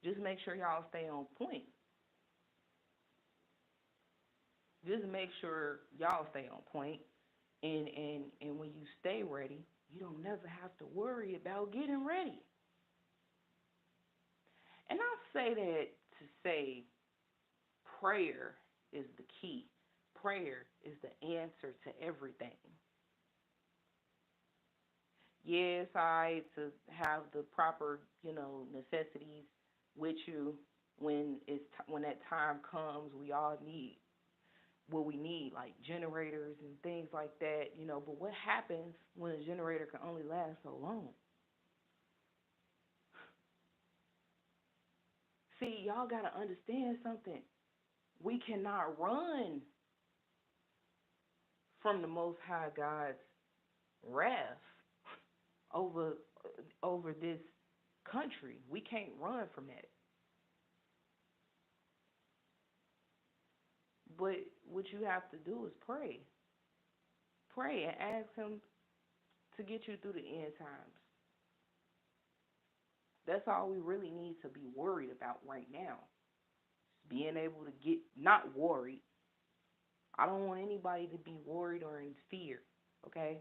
Just make sure y'all stay on point. Just make sure y'all stay on point, and when you stay ready, you don't never have to worry about getting ready. And I say that to say prayer is the key. Prayer is the answer to everything. Yeah, it's alright to have the proper, necessities with you when that time comes. We all need what we need, like generators and things like that, But what happens when a generator can only last so long? See, y'all gotta understand something. We cannot run from the Most High God's wrath over over this country. We can't run from that. But what you have to do is pray. Pray and ask him to get you through the end times. That's all we really need to be worried about right now. Being able to get, not worried. I don't want anybody to be worried or in fear, okay?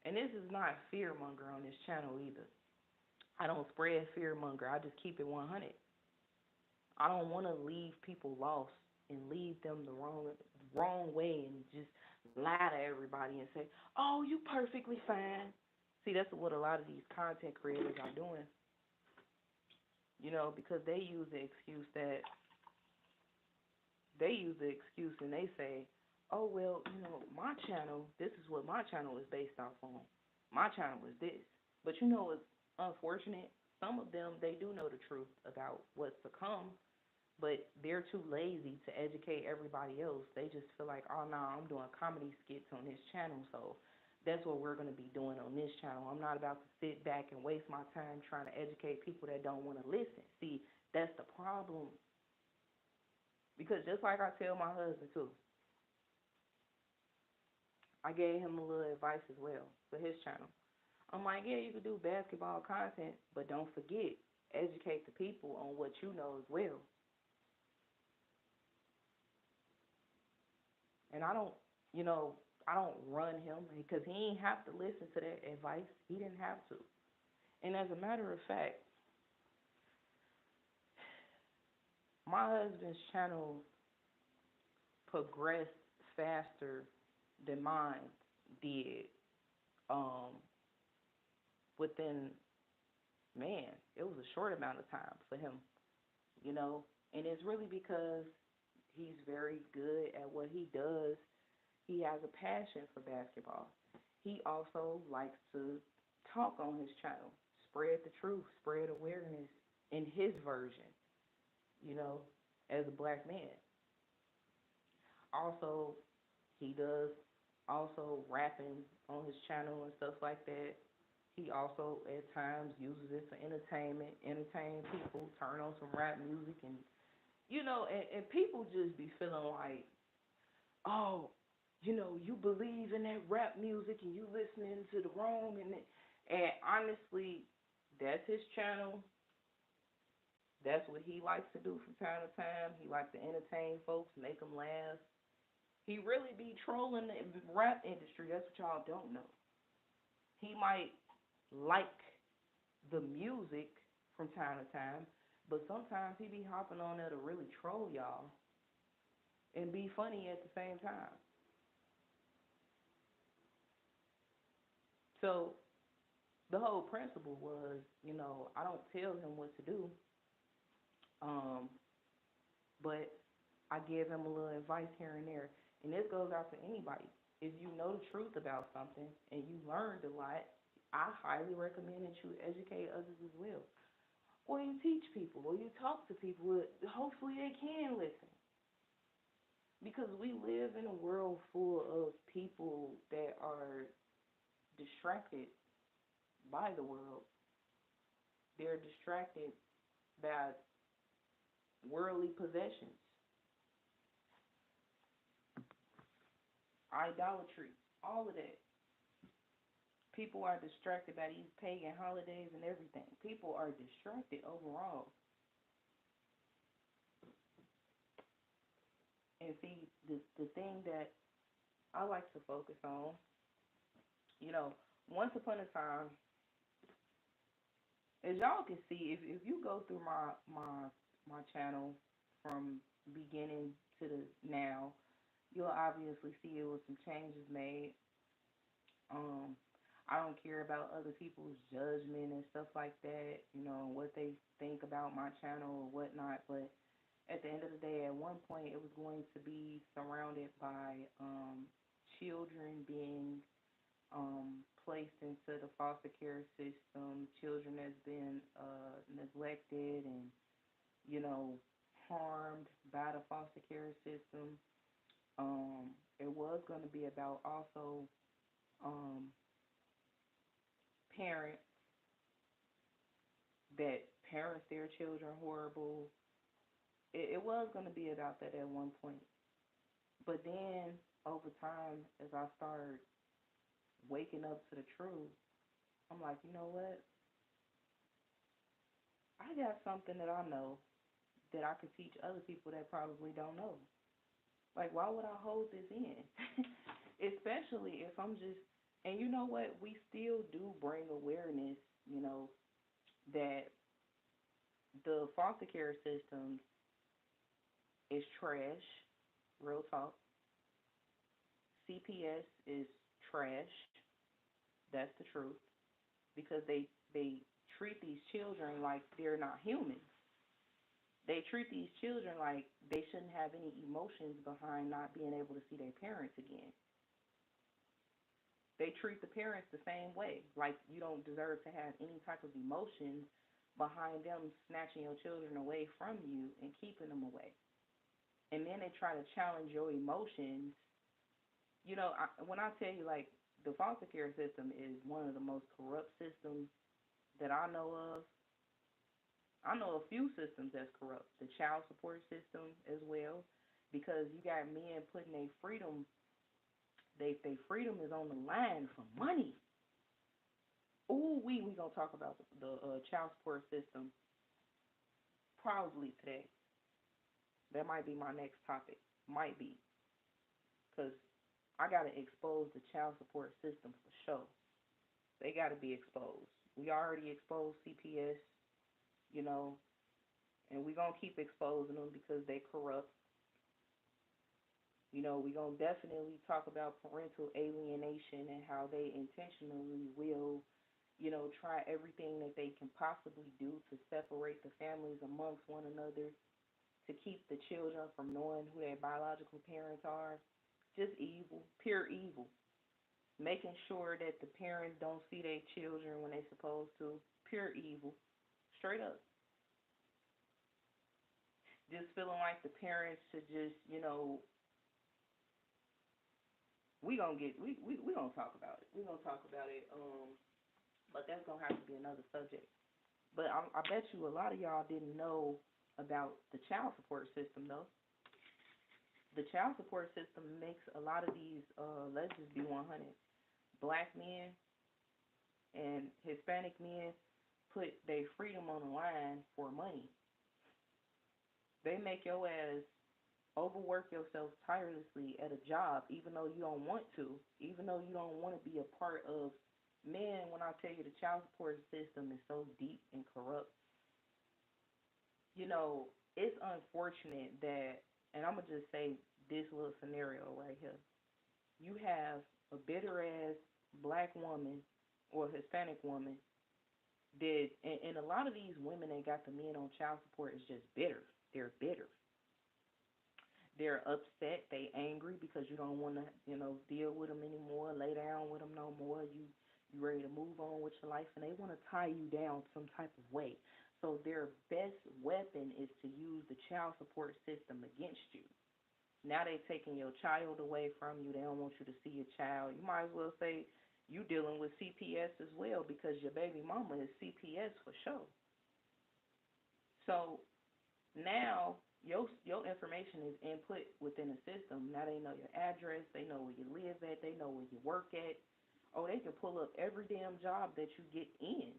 And this is not fear monger on this channel either. I don't spread fear monger. I just keep it 100. I don't want to leave people lost and leave them the wrong way and just lie to everybody and say, "Oh, you perfectly fine." See, that's what a lot of these content creators are doing, because they use the excuse and they say, "Oh, well, my channel, this is what my channel is based off on. My channel is this." But it's unfortunate. Some of them, they do know the truth about what's to come, but they're too lazy to educate everybody else. They just feel like, "Oh, no, I'm doing comedy skits on this channel, so that's what we're going to be doing on this channel. I'm not about to sit back and waste my time trying to educate people that don't want to listen." See, that's the problem. Because just like I tell my husband, too, I gave him a little advice as well for his channel. I'm like, yeah, you can do basketball content, but don't forget, educate the people on what you know as well. And I don't run him because he ain't have to listen to that advice. He didn't have to. And as a matter of fact, my husband's channel progressed faster than mine did. Um, Within, man, it was a short amount of time for him, you know, and it's really because he's very good at what he does. He has a passion for basketball. He also likes to talk on his channel, spread the truth, spread awareness in his version, you know, as a black man. Also, he does also rapping on his channel and stuff like that. He also at times uses it for entertainment, entertain people, turn on some rap music, and and people just be feeling like, oh, you believe in that rap music and you listening to the wrong and honestly, that's his channel. That's what he likes to do from time to time. He likes to entertain folks, make them laugh. He really be trolling the rap industry. That's what y'all don't know. He might like the music from time to time, but sometimes he be hopping on there to really troll y'all and be funny at the same time. So the whole principle was, I don't tell him what to do, um, but I give him a little advice here and there. And this goes out to anybody. If you know the truth about something and you learned a lot, I highly recommend that you educate others as well. Or you teach people, or you talk to people. Hopefully they can listen. Because we live in a world full of people that are distracted by the world. They're distracted by worldly possessions, idolatry, all of that. People are distracted by these pagan holidays and everything. People are distracted overall. And see, the thing that I like to focus on, you know, once upon a time, as y'all can see, if you go through my channel from beginning to the now, you'll obviously see it was some changes made. Um, I don't care about other people's judgment and stuff like that, what they think about my channel or whatnot. But at the end of the day, at one point, it was going to be surrounded by children being placed into the foster care system, children that's been neglected and, you know, harmed by the foster care system. It was going to be about also um, parents that parents their children horrible. It was going to be about that at one point. But then over time, as I started waking up to the truth, I'm like, you know what? I got something that I know that I could teach other people that probably don't know. Like, why would I hold this in? Especially if I'm just, and you know what? We still do bring awareness, you know, that the foster care system is trash, real talk. CPS is trash. That's the truth. Because they treat these children like they're not human. They treat these children like they shouldn't have any emotions behind not being able to see their parents again. They treat the parents the same way, like you don't deserve to have any type of emotions behind them snatching your children away from you and keeping them away. And then they try to challenge your emotions. When I tell you, like, the foster care system is one of the most corrupt systems that I know of. I know a few systems that's corrupt. The child support system as well, because you got men putting their freedom, they freedom is on the line for money. Ooh, we gonna talk about the child support system probably today. That might be my next topic. Might be, because I gotta expose the child support system for sure. They gotta be exposed. We already exposed CPS, you know, and we gonna keep exposing them because they corrupt. We gonna definitely talk about parental alienation and how they intentionally will, try everything that they can possibly do to separate the families amongst one another, to keep the children from knowing who their biological parents are. Just evil, pure evil. Making sure that the parents don't see their children when they're supposed to. Pure evil. Straight up. Just feeling like the parents should just, we gonna talk about it. We gonna talk about it. But that's gonna have to be another subject. But I bet you a lot of y'all didn't know about the child support system though. The child support system makes a lot of these, let's just be 100, black men and Hispanic men put their freedom on the line for money. They make your ass overwork yourself tirelessly at a job, even though you don't want to, even though you don't want to be a part of. Man, when I tell you the child support system is so deep and corrupt, you know, it's unfortunate that, and I'm gonna just say this little scenario right here. You have a bitter ass black woman or Hispanic woman that, and a lot of these women that got the men on child support is just bitter. They're bitter. They're upset. They angry because you don't want to, deal with them anymore, lay down with them no more. You ready to move on with your life, and they want to tie you down some type of way. So their best weapon is to use the child support system against you. Now they taking your child away from you. They don't want you to see your child. You might as well say you dealing with CPS as well, because your baby mama is CPS for sure. So now your information is input within the system. Now they know your address, they know where you live at, they know where you work at. Oh, they can pull up every damn job that you get in,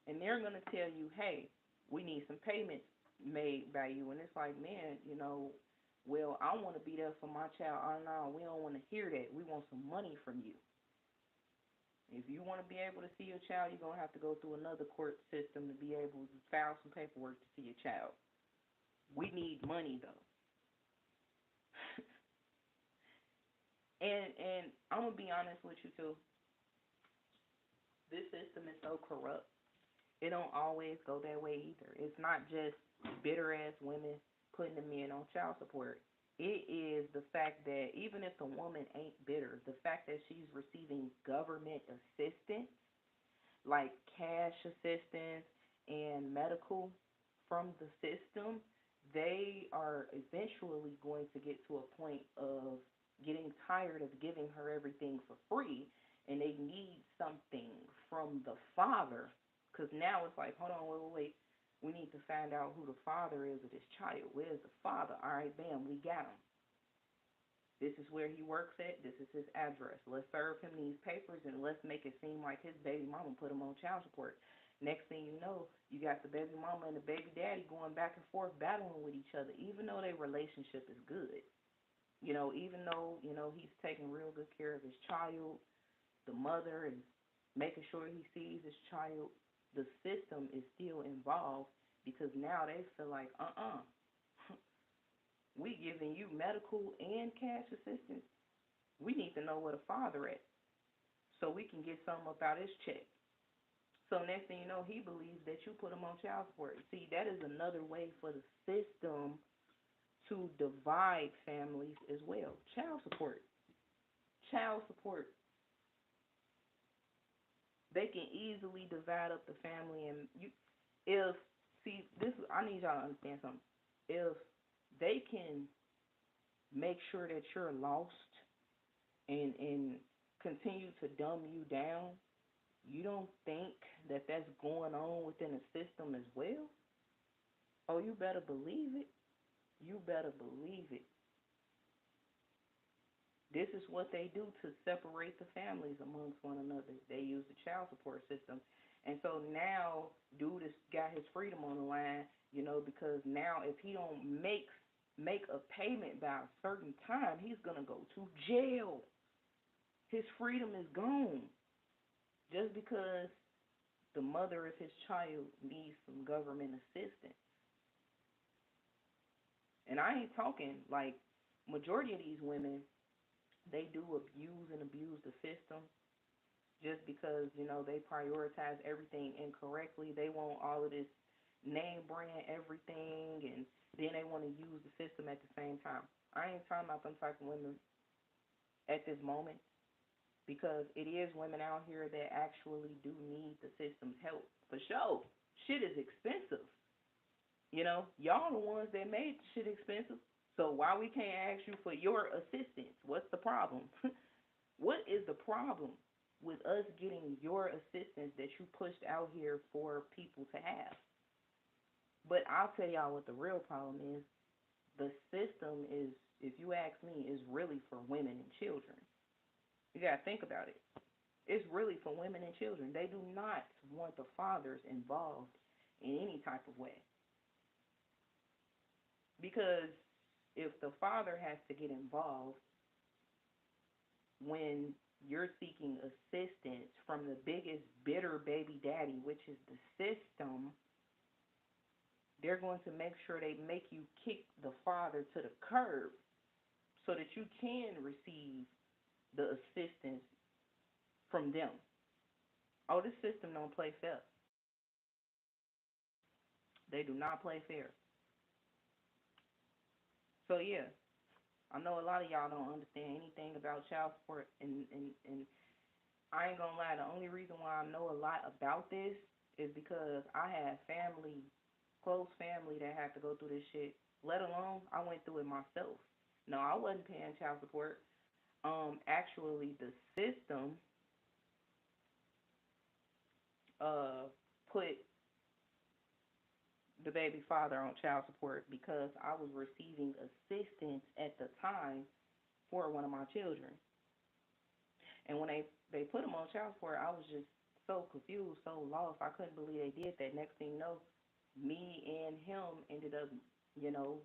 and they're gonna tell you, hey, we need some payments made by you, and it's like, man, well, I want to be there for my child. Oh no, we don't want to hear that. We want some money from you. If you want to be able to see your child, you're gonna have to go through another court system to be able to file some paperwork to see your child. We need money though. And I'm gonna be honest with you too. This system is so corrupt. It don't always go that way either. It's not just bitter ass women putting the men on child support. It is the fact that even if the woman ain't bitter, the fact that she's receiving government assistance, like cash assistance and medical from the system, they are eventually going to get to a point of getting tired of giving her everything for free, and they need something from the father, because now it's like, hold on, wait, wait, wait. We need to find out who the father is of this child. Where's the father? All right, bam, we got him. This is where he works at. This is his address. Let's serve him these papers and let's make it seem like his baby mama put him on child support. Next thing you know, you got the baby mama and the baby daddy going back and forth battling with each other, even though their relationship is good. Even though, he's taking real good care of his child, the mother is making sure he sees his child, the system is still involved because now they feel like, we giving you medical and cash assistance. We need to know where the father at so we can get something up out his check. So next thing you know, he believes that you put him on child support. See, that is another way for the system to divide families as well. Child support. Child support. They can easily divide up the family, and I need y'all to understand something. If they can make sure that you're lost and continue to dumb you down, you don't think that that's going on within the system as well? Oh, you better believe it. You better believe it. This is what they do to separate the families amongst one another. They use the child support system. And so now, dude has got his freedom on the line, because now if he don't make a payment by a certain time, he's going to go to jail. His freedom is gone just because the mother of his child needs some government assistance. And I ain't talking like majority of these women, they do abuse the system just because, they prioritize everything incorrectly. They want all of this name brand everything, and then they want to use the system at the same time. I ain't talking about them type of women at this moment because it is women out here that actually do need the system's help. For sure. Shit is expensive. Y'all the ones that made shit expensive. So why we can't ask you for your assistance? What's the problem? What is the problem with us getting your assistance that you pushed out here for people to have? But I'll tell y'all what the real problem is. The system is, if you ask me, is really for women and children. You got to think about it. It's really for women and children. They do not want the fathers involved in any type of way. Because if the father has to get involved when you're seeking assistance from the biggest bitter baby daddy, which is the system, they're going to make sure they make you kick the father to the curb so that you can receive the assistance from them. Oh, this system don't play fair. They do not play fair. So yeah, I know a lot of y'all don't understand anything about child support, and I ain't gonna lie, the only reason why I know a lot about this is because I had family, close family that had to go through this shit, let alone I went through it myself. No, I wasn't paying child support. Actually, the system put the baby father on child support because I was receiving assistance at the time for one of my children. And when they put him on child support, I was just so confused, so lost. I couldn't believe they did that. Next thing you know, me and him ended up, you know,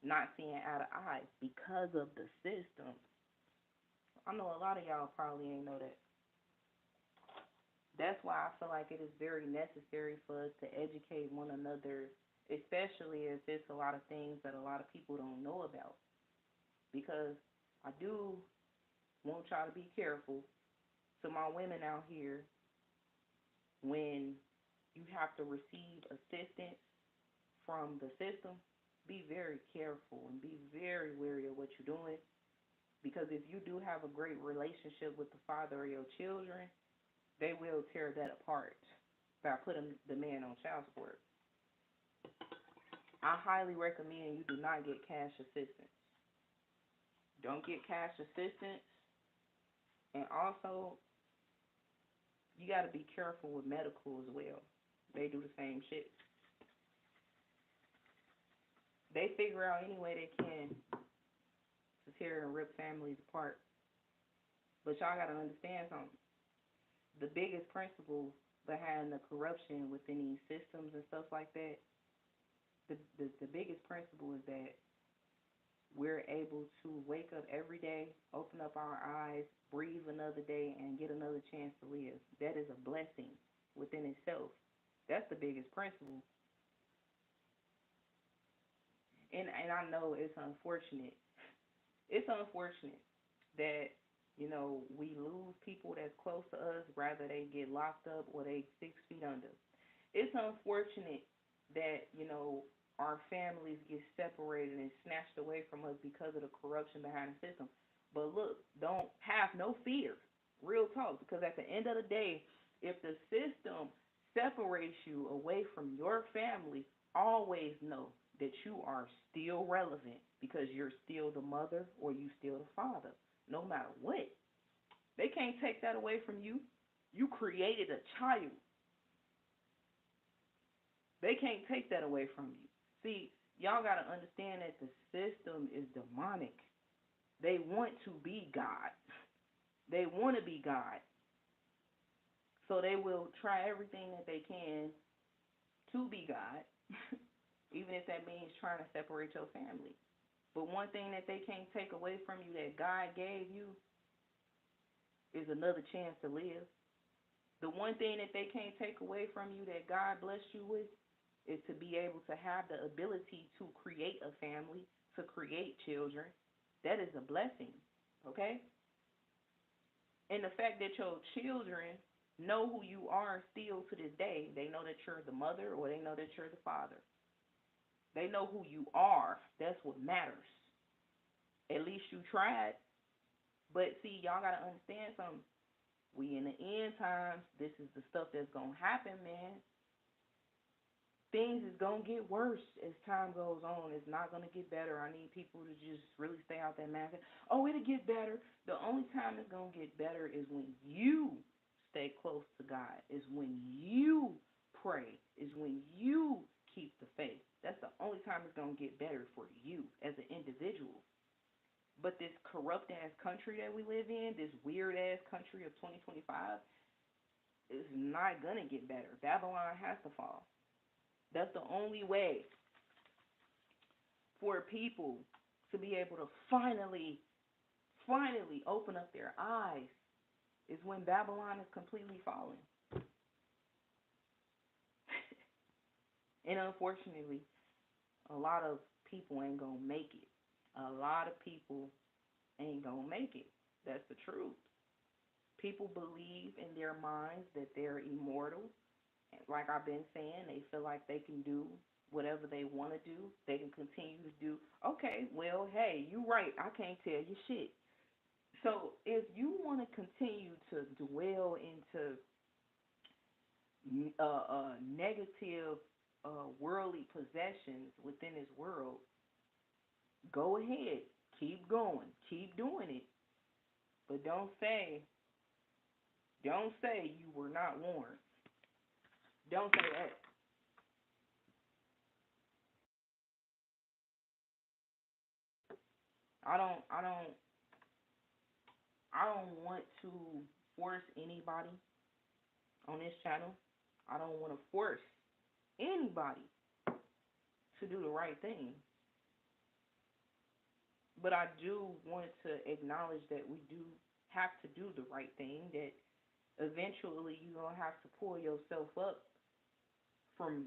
not seeing eye to eye because of the system. I know a lot of y'all probably ain't know that. That's why I feel like it is very necessary for us to educate one another, especially if it's a lot of things that a lot of people don't know about. Because I do want y'all to be careful. To my women out here, when you have to receive assistance from the system, be very careful and be very wary of what you're doing. Because if you do have a great relationship with the father of your children, they will tear that apart by putting the man on child support. I highly recommend you do not get cash assistance. Don't get cash assistance. And also, you got to be careful with medical as well. They do the same shit. They figure out any way they can to tear and rip families apart. But y'all gotta understand something. The biggest principle behind the corruption within these systems and stuff like that, the biggest principle is that we're able to wake up every day, open up our eyes, breathe another day, and get another chance to live. That is a blessing within itself. That's the biggest principle. And I know it's unfortunate. It's unfortunate that we lose people that's close to us, rather they get locked up or they 6 feet under. It's unfortunate that our families get separated and snatched away from us because of the corruption behind the system. But look, don't have no fear. Real talk, because at the end of the day, if the system separates you away from your family, always know that you are still relevant because you're still the mother or you still the father, no matter what. They can't take that away from you. You created a child. They can't take that away from you. See, y'all got to understand that the system is demonic. They want to be God. They want to be God. So they will try everything that they can to be God, even if that means trying to separate your family. But one thing that they can't take away from you that God gave you is another chance to live. The one thing that they can't take away from you that God blessed you with is to be able to have the ability to create a family, to create children. That is a blessing, okay? And the fact that your children know who you are still to this day, they know that you're the mother or they know that you're the father. They know who you are. That's what matters. At least you tried. But see, y'all got to understand something. We in the end times, this is the stuff that's going to happen, man. Things is going to get worse as time goes on. It's not going to get better. I need people to just really stay out that mask. Oh, it'll get better. The only time it's going to get better is when you stay close to God, is when you pray, is when you keep the faith. That's the only time it's going to get better for you as an individual. But this corrupt ass country that we live in, this weird ass country of 2025, is not going to get better. Babylon has to fall. That's the only way for people to be able to finally open up their eyes is when Babylon is completely fallen. And unfortunately, a lot of people ain't going to make it. A lot of people ain't going to make it. That's the truth. People believe in their minds that they're immortal. Like I've been saying, they feel like they can do whatever they want to do. They can continue to do. Okay, well, hey, you right. I can't tell you shit. So if you want to continue to dwell into negative worldly possessions within this world, go ahead. Keep going. Keep doing it. But don't say you were not warned. Don't say that. I don't I don't I don't want to force anybody on this channel. I don't want to force anybody to do the right thing. But I do want to acknowledge that we do have to do the right thing, that eventually you're going to have to pull yourself up from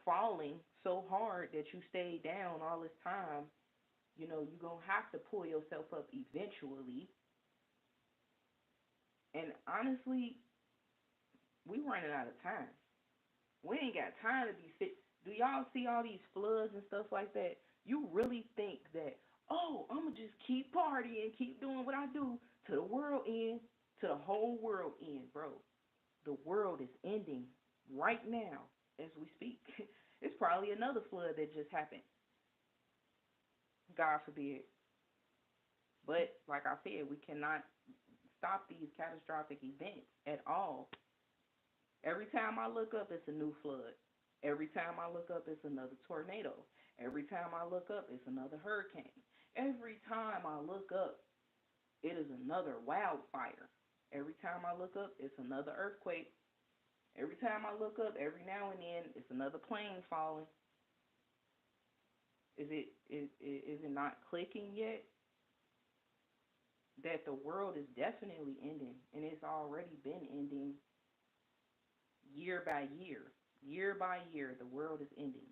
falling so hard that you stayed down all this time. You're going to have to pull yourself up eventually. And honestly, we running out of time. We ain't got time to be fit. Do y'all see all these floods and stuff like that? You really think that, oh, I'm going to just keep partying, keep doing what I do to the world end, to the whole world end, bro. The world is ending right now as we speak. It's probably another flood that just happened. God forbid. But like I said, we cannot stop these catastrophic events at all. Every time I look up, it's a new flood. Every time I look up, it's another tornado. Every time I look up, it's another hurricane. Every time I look up, it is another wildfire. Every time I look up, it's another earthquake. Every time I look up, every now and then, it's another plane falling. Is it not clicking yet that the world is definitely ending, and it's already been ending year by year. Year by year, the world is ending.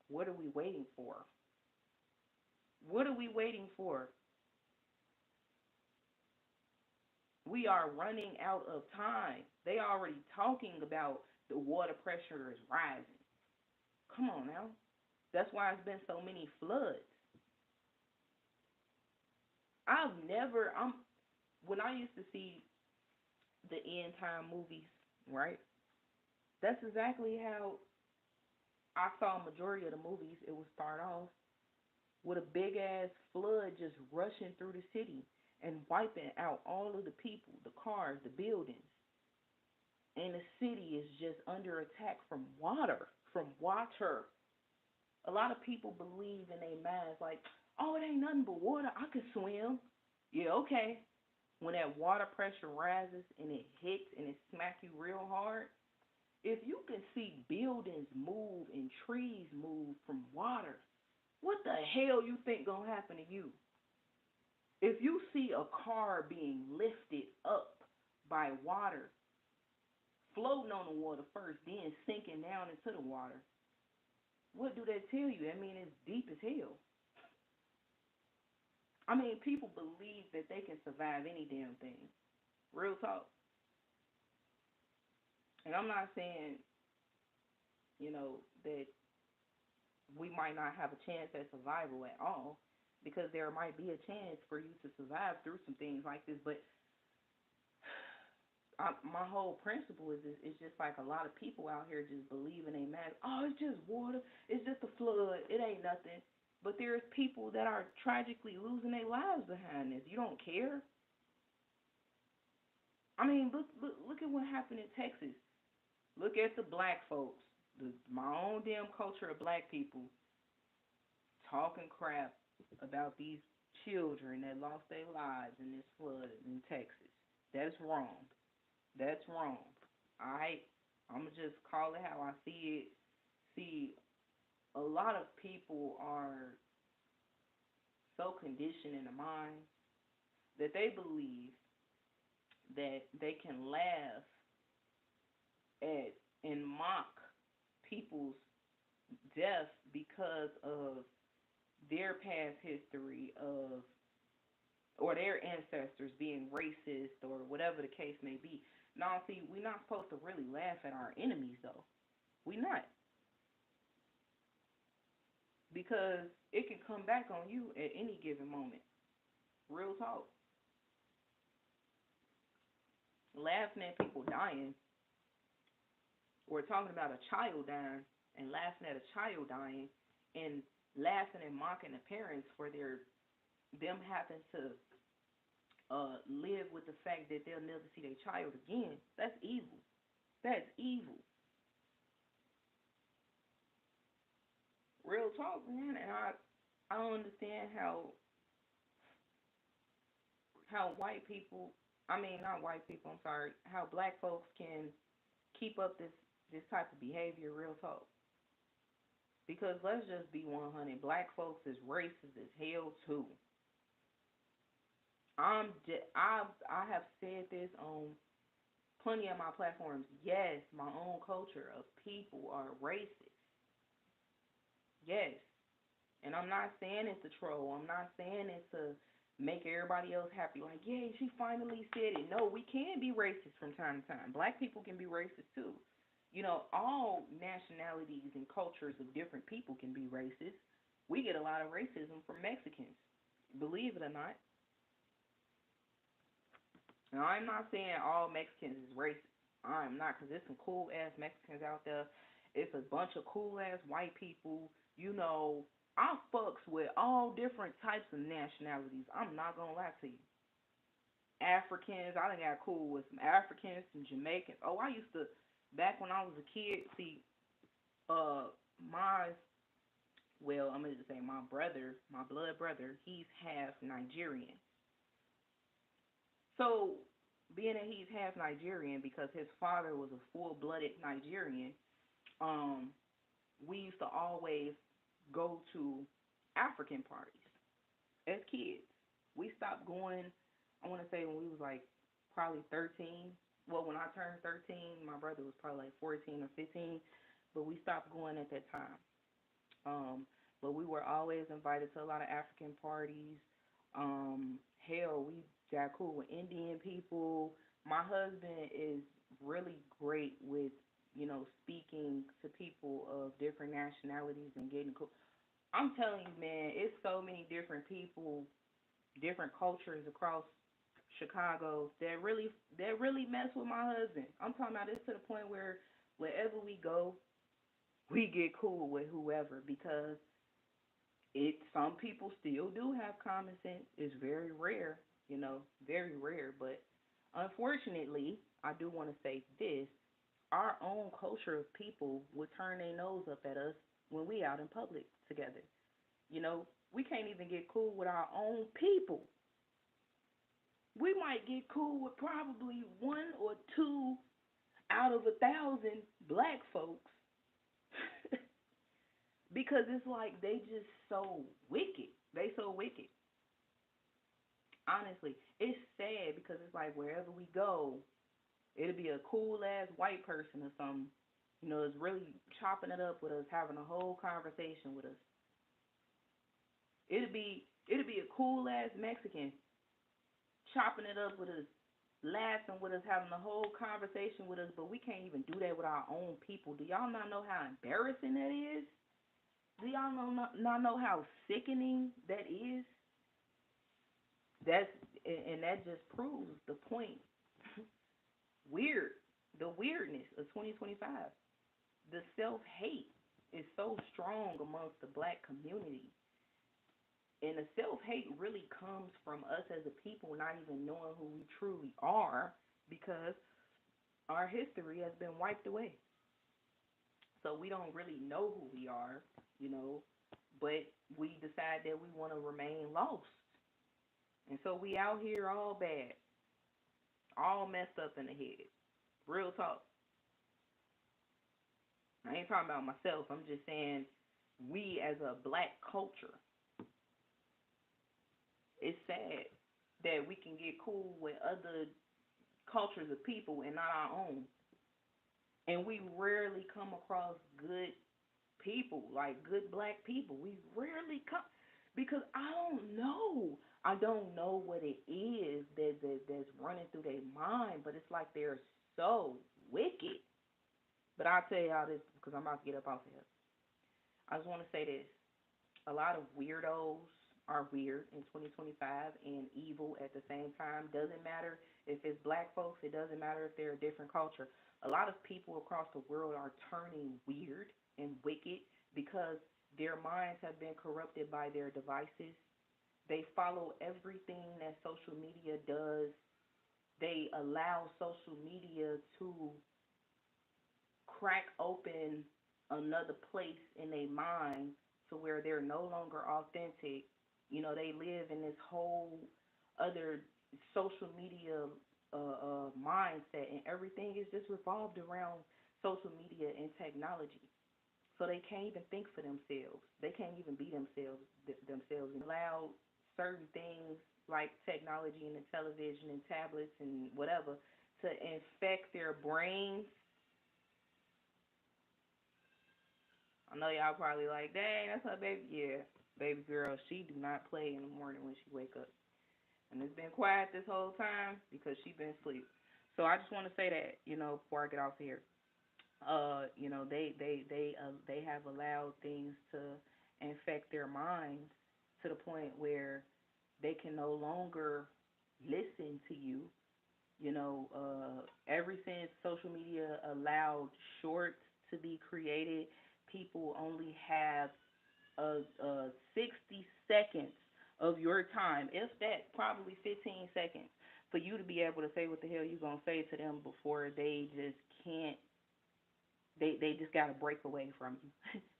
What are we waiting for? What are we waiting for? We are running out of time. They already talking about the water pressure is rising. Come on now. That's why it's been so many floods. I've never I'm when I used to see the end time movies, right? That's exactly how I saw a majority of the movies. It would start off with a big ass flood just rushing through the city and wiping out all of the people, the cars, the buildings. And the city is just under attack from water. From water. A lot of people believe in their minds like, oh, it ain't nothing but water. I can swim. Yeah, okay. When that water pressure rises and it hits and it smack you real hard, if you can see buildings move and trees move from water, what the hell you think gonna happen to you? If you see a car being lifted up by water, floating on the water first, then sinking down into the water, what do that tell you? I mean, it's deep as hell. I mean, people believe that they can survive any damn thing. Real talk. And I'm not saying, that we might not have a chance at survival at all, because there might be a chance for you to survive through some things like this. But my whole principle is this, it's just like a lot of people out here just believe in a man. Oh, it's just water. It's just a flood. It ain't nothing. But there's people that are tragically losing their lives behind this. You don't care. I mean, look at what happened in Texas. Look at the black folks, my own damn culture of black people talking crap about these children that lost their lives in this flood in Texas. That's wrong. That's wrong. Alright? I'ma just call it how I see it. See, a lot of people are so conditioned in the mind that they believe that they can laugh at and mock people's death because of their past history of, or their ancestors being racist or whatever the case may be. Now, see, we're not supposed to really laugh at our enemies though. We not, because it can come back on you at any given moment. Real talk. Laughing at people dying, or talking about a child dying and laughing at a child dying, and laughing and mocking the parents for them having to live with the fact that they'll never see their child again. That's evil. That's evil. Real talk, man. And I don't understand how white people, I mean not white people, I'm sorry, how black folks can keep up this type of behavior. Real talk. Because let's just be 100, black folks is racist as hell too. I have said this on plenty of my platforms. Yes, my own culture of people are racist. Yes. And I'm not saying it to troll. I'm not saying it to make everybody else happy. Like, yay, she finally said it. No, we can be racist from time to time. Black people can be racist too. All nationalities and cultures of different people can be racist. We get a lot of racism from Mexicans. Believe it or not. Now, I'm not saying all Mexicans is racist. I'm not, because there's some cool ass Mexicans out there. It's a bunch of cool ass white people. I fucks with all different types of nationalities. I'm not gonna lie to you. Africans, I done got cool with some Africans, some Jamaicans. Oh, I used to, back when I was a kid, see, uh, my Well, I'm gonna just say my brother, my blood brother, he's half Nigerian. So, being that he's half Nigerian, because his father was a full-blooded Nigerian, um, we used to always go to African parties as kids. We stopped going, I want to say when we was like probably 13. Well, when I turned 13, my brother was probably like 14 or 15, but we stopped going at that time. But we were always invited to a lot of African parties. Hell, we got cool with Indian people. My husband is really great with, speaking to people of different nationalities and getting cool. I'm telling you, man, it's so many different people, different cultures across Chicago that really mess with my husband. I'm talking about this to the point where wherever we go, we get cool with whoever because some people still do have common sense. It's very rare, very rare. But unfortunately, I do want to say this: our own culture of people would turn their nose up at us when we out in public together. We can't even get cool with our own people. We might get cool with probably one or two out of 1,000 black folks because it's like they just so wicked. They so wicked. Honestly, it's sad because it's like wherever we go, it'll be a cool ass white person or something. Is really chopping it up with us, having a whole conversation with us. It'll be a cool ass Mexican chopping it up with us, laughing with us, having a whole conversation with us, but we can't even do that with our own people. Do y'all not know how embarrassing that is? Do y'all not know how sickening that is? That's and that just proves the point. Weird, the weirdness of 2025. The self hate is so strong amongst the black community, and the self hate really comes from us as a people not even knowing who we truly are because our history has been wiped away. So we don't really know who we are, you know, but we decide that we want to remain lost. And so we out here all bad, all messed up in the head. Real talk. I ain't talking about myself. I'm just saying we as a black culture, it's sad that we can get cool with other cultures of people and not our own. And we rarely come across good people, like good black people. We rarely come because I don't know. I don't know what it is that's running through their mind, but it's like they're so wicked. But I'll tell y'all this because I'm about to get up off of here. I just want to say this. A lot of weirdos are weird in 2025 and evil at the same time. Doesn't matter if it's black folks, it doesn't matter if they're a different culture. A lot of people across the world are turning weird and wicked because their minds have been corrupted by their devices. They follow everything that social media does. They allow social media to crack open another place in their mind to where they're no longer authentic. They live in this whole other social media mindset, and everything is just revolved around social media and technology. So they can't even think for themselves. They can't even be themselves. And allow certain things like technology and the television and tablets and whatever to infect their brains. I know y'all probably like, dang, that's her baby. Yeah, baby girl, she do not play in the morning when she wake up. And it's been quiet this whole time because she been asleep. So I just want to say that, before I get off here. They have allowed things to infect their minds to the point where they can no longer listen to you. Ever since social media allowed shorts to be created, people only have 60 seconds of your time, if that, probably 15 seconds, for you to be able to say what the hell you're going to say to them before they just can't They just gotta break away from you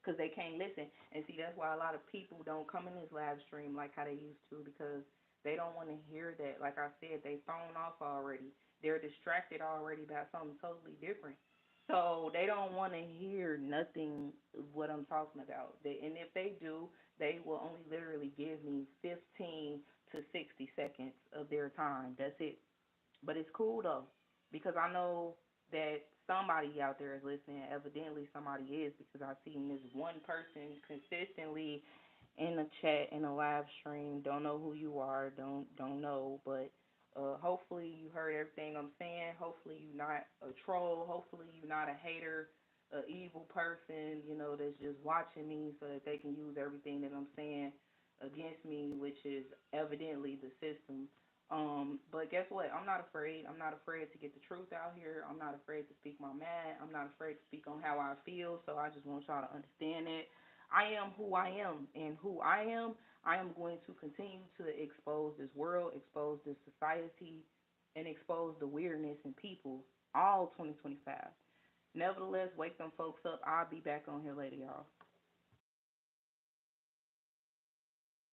because they can't listen. And see, that's why a lot of people don't come in this live stream like how they used to because they don't want to hear that. Like I said, they thrown off already. They're distracted already by something totally different. So they don't want to hear nothing what I'm talking about. And if they do, they will only literally give me 15 to 60 seconds of their time. That's it. But it's cool though, because I know that somebody out there is listening. Evidently, somebody is because I've seen this one person consistently in the chat in a live stream. Don't know who you are. Don't know, but hopefully you heard everything I'm saying. Hopefully you're not a troll. Hopefully you're not a hater, a evil person. You know that's just watching me so that they can use everything that I'm saying against me, which is evidently the system. But guess what? I'm not afraid. I'm not afraid to get the truth out here. I'm not afraid to speak my mind. I'm not afraid to speak on how I feel. So I just want y'all to understand that I am who I am, and who I am going to continue to expose this world, expose this society, and expose the weirdness in people all 2025. Nevertheless, wake them folks up. I'll be back on here later, y'all.